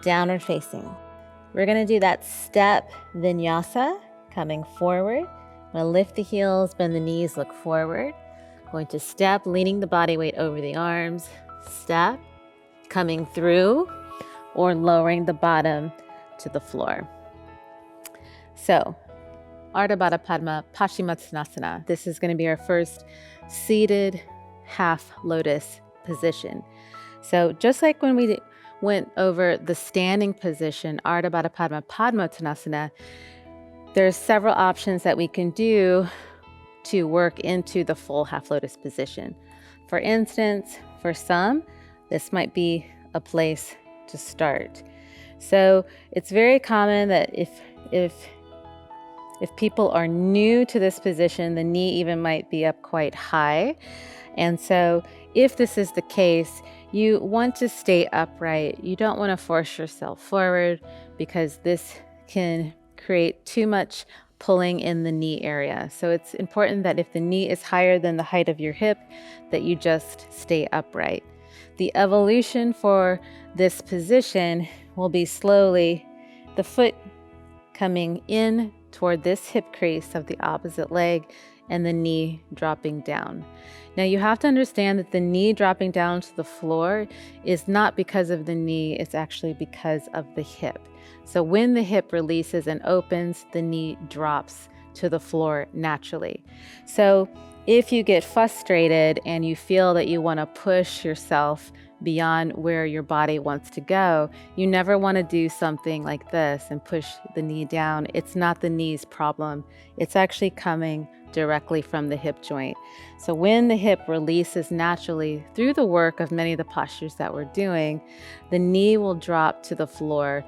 downward facing. We're going to do that step vinyasa, coming forward. I'm going to lift the heels, bend the knees, look forward. Going to step, leaning the body weight over the arms. Step, coming through, or lowering the bottom to the floor. So, Ardha Baddha Padma Padmasana. This is going to be our first seated half lotus position. So just like when we went over the standing position, Ardha Baddha Padma Padmasana, there's several options that we can do to work into the full half lotus position. For instance, for some, this might be a place to start. So it's very common that if people are new to this position, the knee even might be up quite high. And so if this is the case, you want to stay upright. You don't want to force yourself forward because this can create too much pulling in the knee area. So it's important that if the knee is higher than the height of your hip, that you just stay upright. The evolution for this position will be slowly the foot coming in toward this hip crease of the opposite leg and the knee dropping down. Now you have to understand that the knee dropping down to the floor is not because of the knee, it's actually because of the hip. So when the hip releases and opens, the knee drops to the floor naturally. So if you get frustrated and you feel that you want to push yourself beyond where your body wants to go, you never want to do something like this and push the knee down. It's not the knee's problem. It's actually coming directly from the hip joint. So when the hip releases naturally through the work of many of the postures that we're doing, the knee will drop to the floor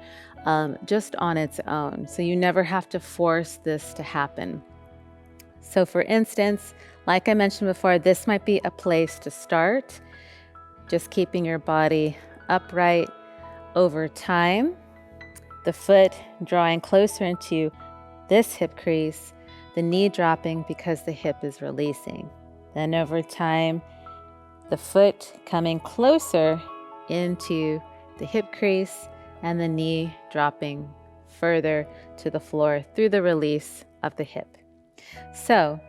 just on its own. So you never have to force this to happen. So for instance, like I mentioned before, this might be a place to start. Just keeping your body upright over time, the foot drawing closer into this hip crease, the knee dropping because the hip is releasing. Then over time, the foot coming closer into the hip crease and the knee dropping further to the floor through the release of the hip. So,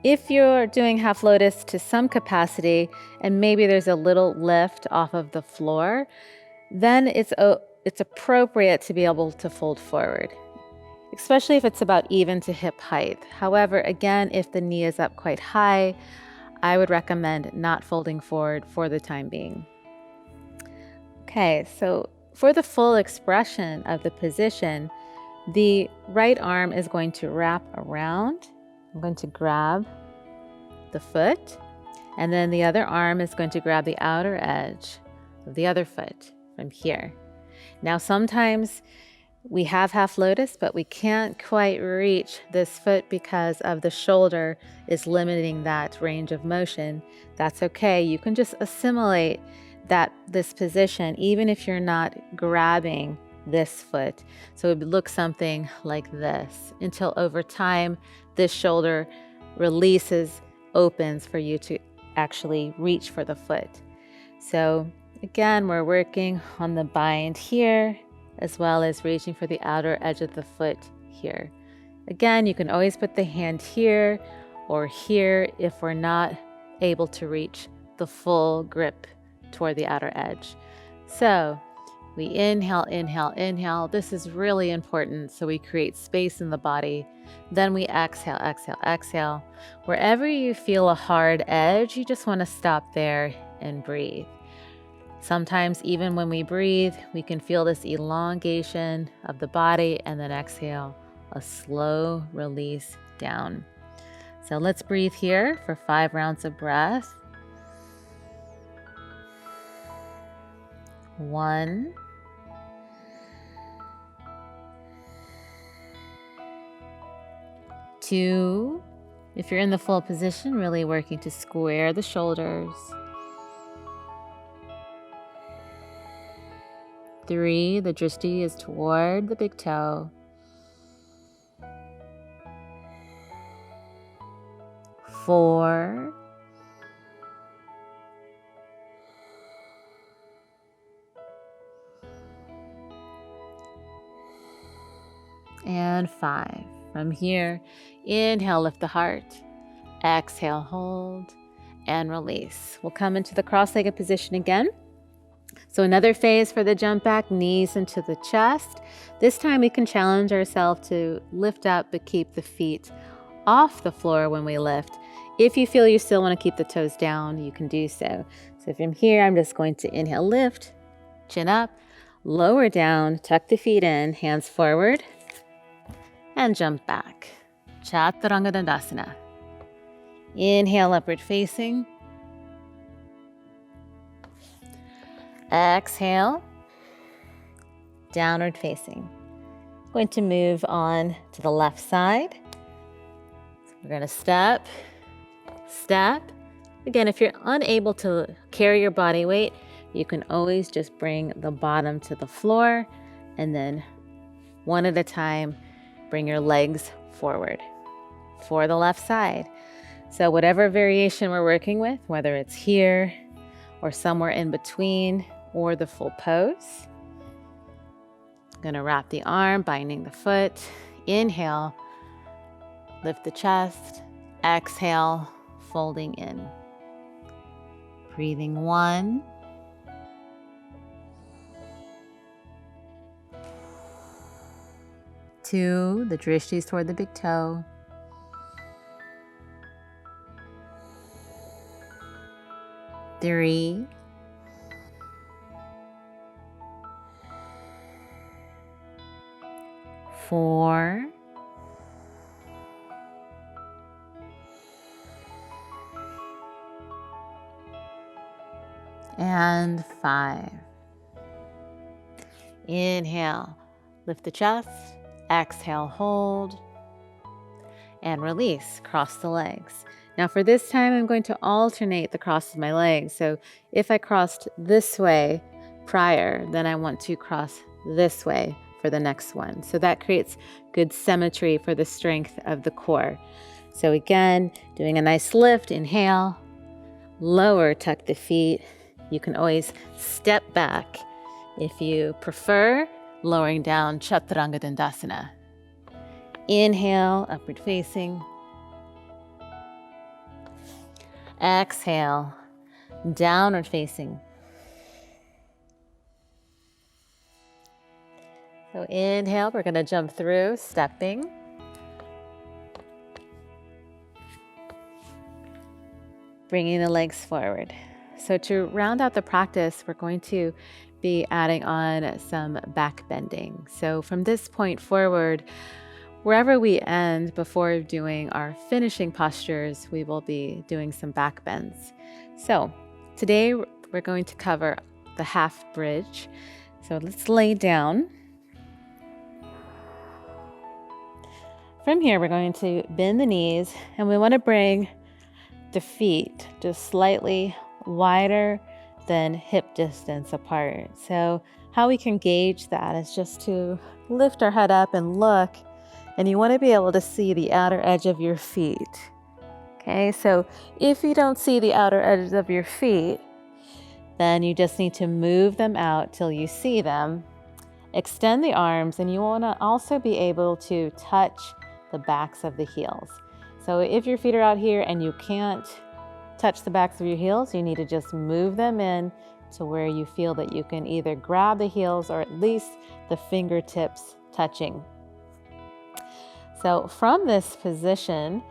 if you're doing half lotus to some capacity and maybe there's a little lift off of the floor, then it's appropriate to be able to fold forward, especially if it's about even to hip height. However, again, if the knee is up quite high, I would recommend not folding forward for the time being. Okay, so for the full expression of the position, the right arm is going to wrap around. I'm going to grab the foot, and then the other arm is going to grab the outer edge of the other foot from here. Now, sometimes we have half lotus, but we can't quite reach this foot because of the shoulder is limiting that range of motion. That's okay. You can just assimilate this position, even if you're not grabbing this foot. So it would look something like this until over time, this shoulder releases, opens for you to actually reach for the foot. So again, we're working on the bind here, as well as reaching for the outer edge of the foot here. Again, you can always put the hand here or here if we're not able to reach the full grip toward the outer edge. So we inhale, inhale, inhale. This is really important. So we create space in the body. Then we exhale, exhale, exhale. Wherever you feel a hard edge, you just want to stop there and breathe. Sometimes even when we breathe, we can feel this elongation of the body, and then exhale, a slow release down. So let's breathe here for 5 rounds of breath. 1, 2, if you're in the full position, really working to square the shoulders. 3, the drishti is toward the big toe. 4, and 5. From here, inhale, lift the heart. Exhale, hold, and release. We'll come into the cross-legged position again. So another phase for the jump back, knees into the chest. This time we can challenge ourselves to lift up but keep the feet off the floor when we lift. If you feel you still want to keep the toes down, you can do so. So from here, I'm just going to inhale, lift, chin up, lower down, tuck the feet in, hands forward, and jump back. Chaturanga Dandasana. Inhale, upward facing. Exhale, downward facing. Going to move on to the left side. So we're going to step, step. Again, if you're unable to carry your body weight, you can always just bring the bottom to the floor, and then one at a time, bring your legs forward for the left side. So whatever variation we're working with, whether it's here or somewhere in between or the full pose. I'm going to wrap the arm, binding the foot. Inhale, lift the chest. Exhale, folding in. Breathing 1. 2, the drishti is toward the big toe. 3, 4, and 5. Inhale, lift the chest. Exhale, hold, and release. Cross the legs. Now for this time, I'm going to alternate the cross of my legs. So if I crossed this way prior, then I want to cross this way for the next one. So that creates good symmetry for the strength of the core. So again, doing a nice lift, inhale, lower, tuck the feet. You can always step back if you prefer, lowering down, Chaturanga Dandasana. Inhale, upward facing. Exhale, downward facing. So inhale, we're going to jump through, stepping. Bringing the legs forward. So to round out the practice, we're going to be adding on some back bending. So from this point forward, wherever we end before doing our finishing postures, we will be doing some back bends. So today we're going to cover the half bridge. So let's lay down. From here, we're going to bend the knees, and we want to bring the feet just slightly wider than hip distance apart. So how we can gauge that is just to lift our head up and look, and you want to be able to see the outer edge of your feet. Okay, so if you don't see the outer edges of your feet, then you just need to move them out till you see them. Extend the arms, and you want to also be able to touch the backs of the heels. So if your feet are out here and you can't touch the backs of your heels, you need to just move them in to where you feel that you can either grab the heels or at least the fingertips touching. So from this position,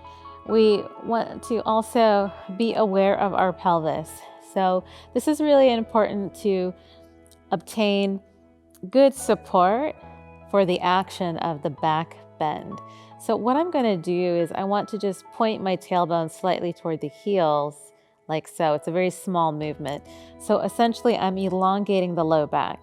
we want to also be aware of our pelvis. So this is really important to obtain good support for the action of the back bend. So what I'm going to do is I want to just point my tailbone slightly toward the heels, like so. It's a very small movement. So essentially I'm elongating the low back.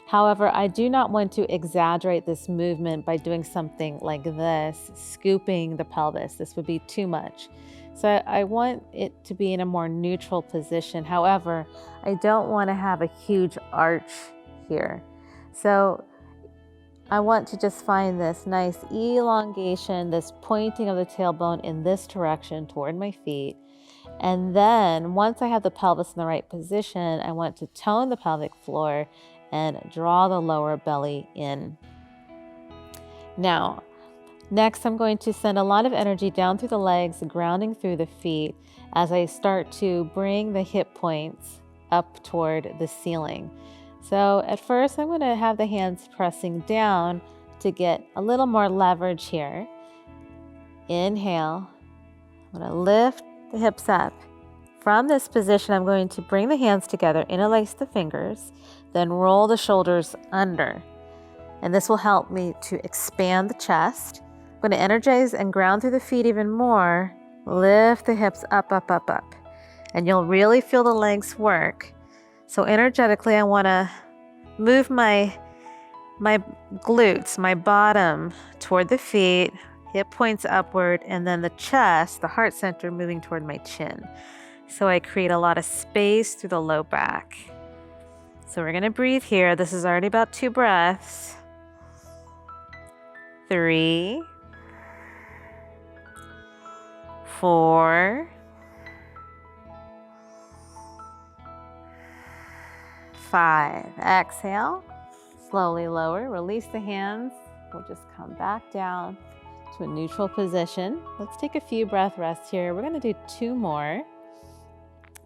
However, I do not want to exaggerate this movement by doing something like this, scooping the pelvis. This would be too much. So I want it to be in a more neutral position. However, I don't want to have a huge arch here. So I want to just find this nice elongation, this pointing of the tailbone in this direction toward my feet. And then once I have the pelvis in the right position, I want to tone the pelvic floor and draw the lower belly in. Now, next I'm going to send a lot of energy down through the legs, grounding through the feet as I start to bring the hip points up toward the ceiling. So at first I'm going to have the hands pressing down to get a little more leverage here. Inhale. I'm going to lift the hips up. From this position, I'm going to bring the hands together, interlace the fingers, then roll the shoulders under. And this will help me to expand the chest. I'm going to energize and ground through the feet even more. Lift the hips up, up, up, up. And you'll really feel the legs work. So energetically, I want to move my glutes, my bottom toward the feet, hip points upward, and then the chest, the heart center, moving toward my chin. So I create a lot of space through the low back. So we're going to breathe here. This is already about 2 breaths. 3, 4, 5. Exhale. Slowly lower. Release the hands. We'll just come back down to a neutral position. Let's take a few breath rests here. We're going to do 2 more.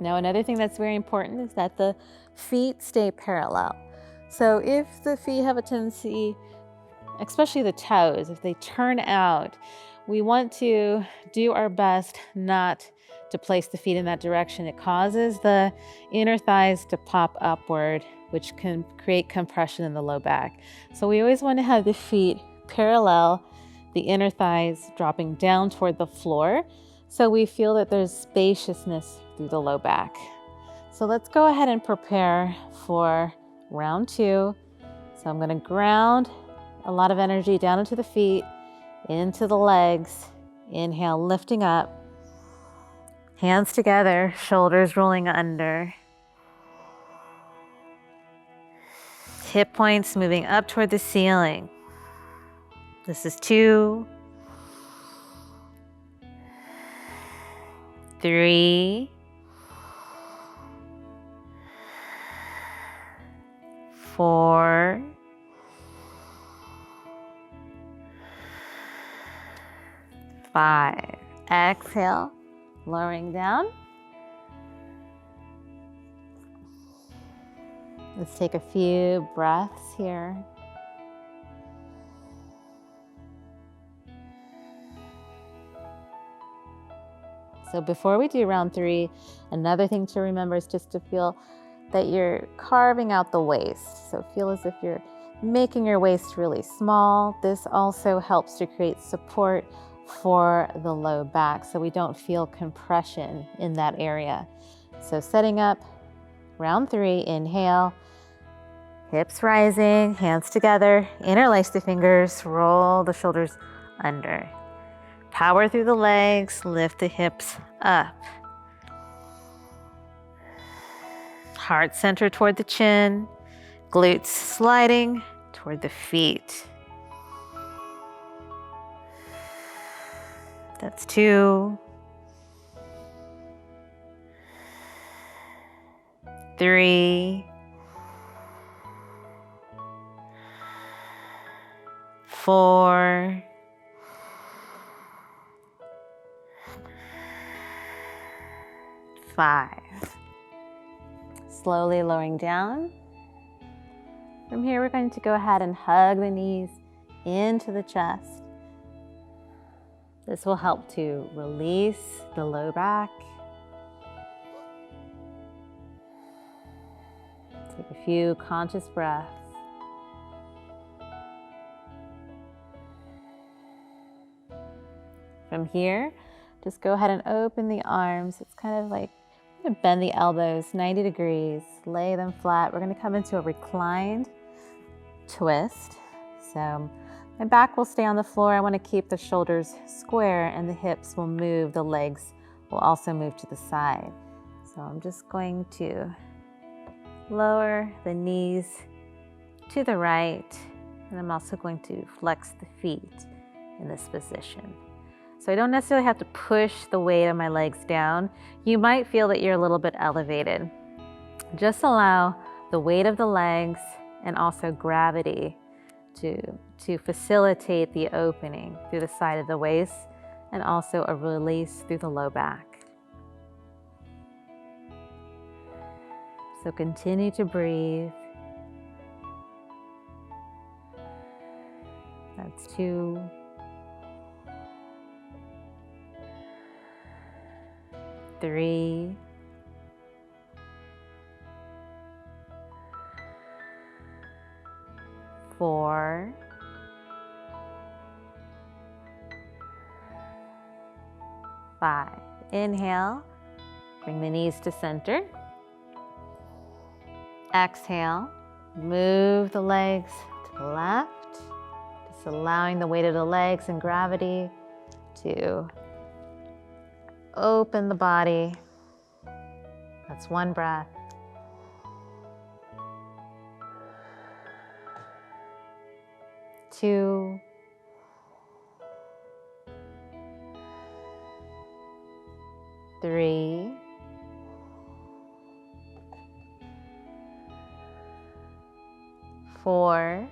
Now, another thing that's very important is that the feet stay parallel. So if the feet have a tendency, especially the toes, if they turn out, we want to do our best not to place the feet in that direction. It causes the inner thighs to pop upward, which can create compression in the low back. So we always want to have the feet parallel, the inner thighs dropping down toward the floor, so we feel that there's spaciousness through the low back. So let's go ahead and prepare for round 2. So I'm going to ground a lot of energy down into the feet, into the legs. Inhale, lifting up. Hands together, shoulders rolling under. Hip points moving up toward the ceiling. This is 2, 3, 4, 5. Exhale, lowering down. Let's take a few breaths here. So before we do round 3, another thing to remember is just to feel that you're carving out the waist. So feel as if you're making your waist really small. This also helps to create support for the low back so we don't feel compression in that area. So setting up round 3, inhale, hips rising, hands together, interlace the fingers, roll the shoulders under. Power through the legs, lift the hips up. Heart center toward the chin, glutes sliding toward the feet. That's 2, 3, 4, 5. Slowly lowering down. From here, we're going to go ahead and hug the knees into the chest. This will help to release the low back. Take a few conscious breaths. From here, just go ahead and open the arms. It's kind of like bend the elbows 90 degrees, lay them flat. We're going to come into a reclined twist. So my back will stay on the floor. I want to keep the shoulders square and the hips will move. The legs will also move to the side. So I'm just going to lower the knees to the right, and I'm also going to flex the feet in this position. So I don't necessarily have to push the weight of my legs down. You might feel that you're a little bit elevated. Just allow the weight of the legs and also gravity to facilitate the opening through the side of the waist and also a release through the low back. So continue to breathe. That's 2, 3, 4, 5. Inhale, bring the knees to center. Exhale, move the legs to the left, just allowing the weight of the legs and gravity to open the body. That's 1 breath. 2, 3, 4,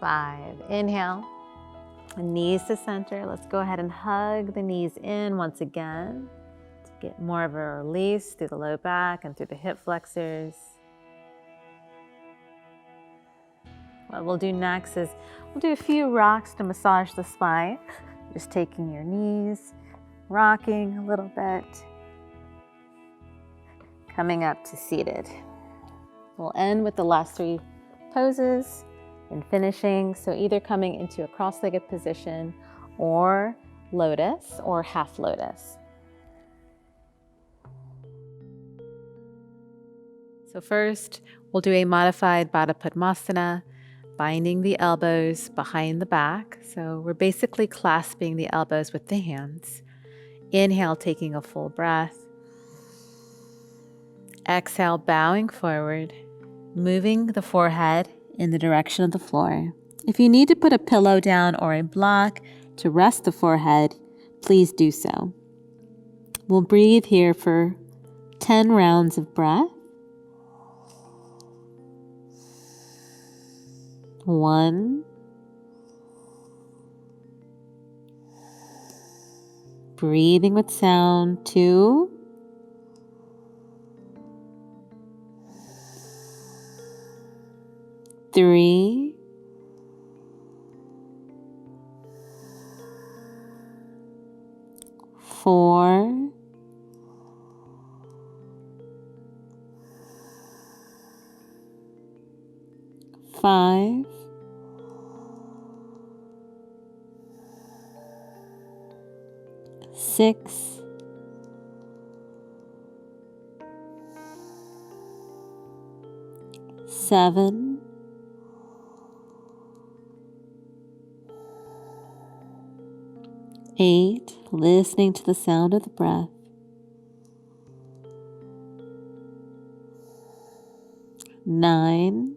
5. Inhale, knees to center. Let's go ahead and hug the knees in once again to get more of a release through the low back and through the hip flexors. What we'll do next is we'll do a few rocks to massage the spine. Just taking your knees, rocking a little bit, coming up to seated. We'll end with the last 3 poses and finishing. So either coming into a cross-legged position or lotus or half lotus. So first, we'll do a modified Baddha Padmasana, binding the elbows behind the back. So we're basically clasping the elbows with the hands. Inhale, taking a full breath. Exhale, bowing forward, moving the forehead in the direction of the floor. If you need to put a pillow down or a block to rest the forehead, please do so. We'll breathe here for 10 rounds of breath. 1, breathing with sound. 2, 3, 4, 5, 6, 7, 8, listening to the sound of the breath. 9,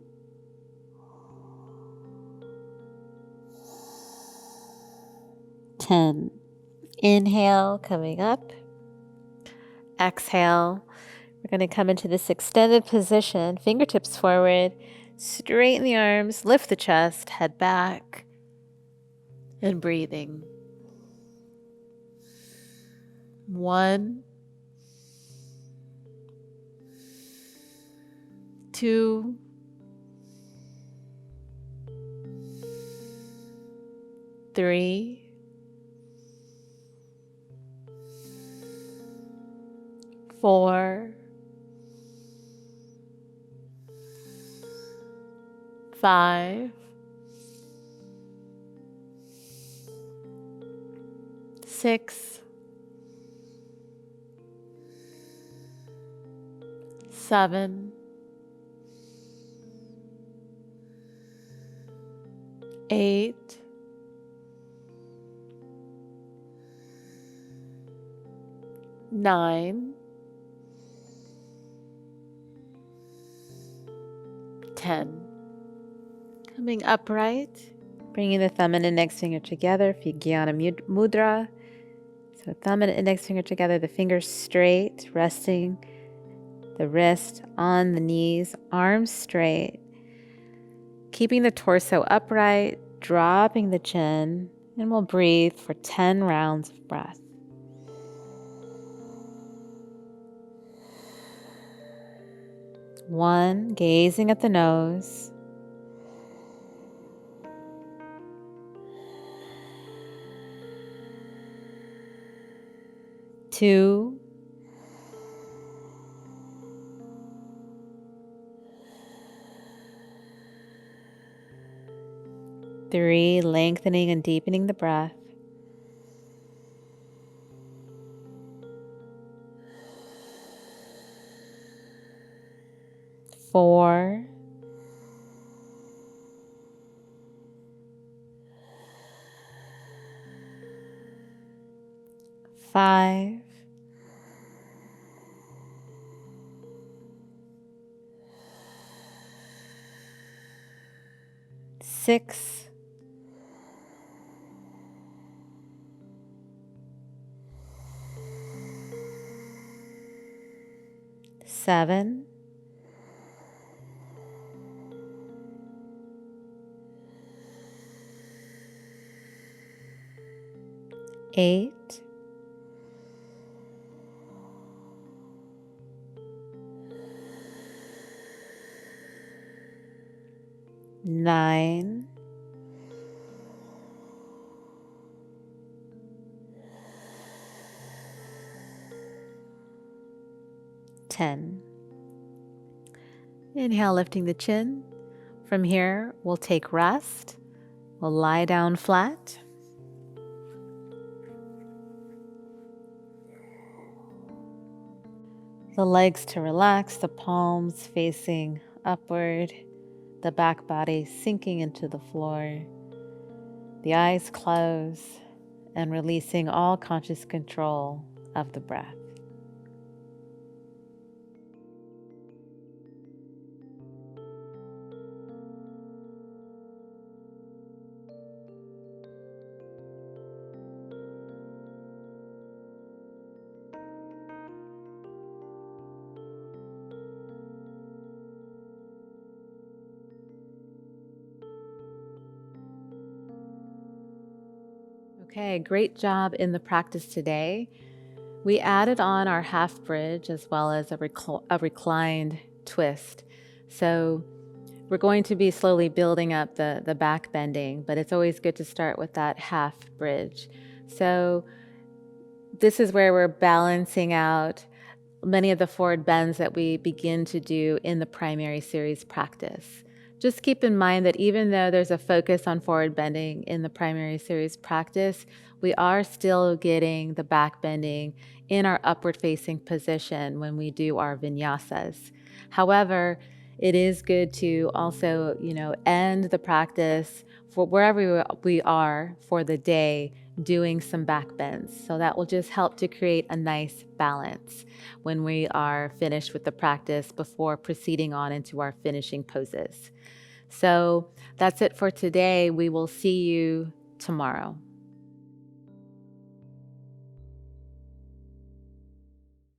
10. Inhale, coming up. Exhale. We're going to come into this extended position, fingertips forward, straighten the arms, lift the chest, head back, and breathing. 1, 2, 3, 4, 5, 6, 7, 8, 9, 10. Coming upright, bringing the thumb and index finger together, Vijnana Mudra. So thumb and index finger together, the fingers straight, resting the wrist on the knees, arms straight. Keeping the torso upright, dropping the chin, and we'll breathe for 10 rounds of breath. One, gazing at the nose. 2, 3, lengthening and deepening the breath. 4, 5, 6, 7, 8, 9, 10. Inhale, lifting the chin. From here, we'll take rest. We'll lie down flat. The legs to relax, the palms facing upward, the back body sinking into the floor, the eyes close, and releasing all conscious control of the breath. Okay, great job in the practice today. We added on our half bridge as well as a reclined twist. So we're going to be slowly building up the back bending, but it's always good to start with that half bridge. So this is where we're balancing out many of the forward bends that we begin to do in the primary series practice. Just keep in mind that even though there's a focus on forward bending in the primary series practice, we are still getting the back bending in our upward facing position when we do our vinyasas. However, it is good to also, end the practice for wherever we are for the day doing some back bends. So that will just help to create a nice balance when we are finished with the practice before proceeding on into our finishing poses. So that's it for today. We will see you tomorrow.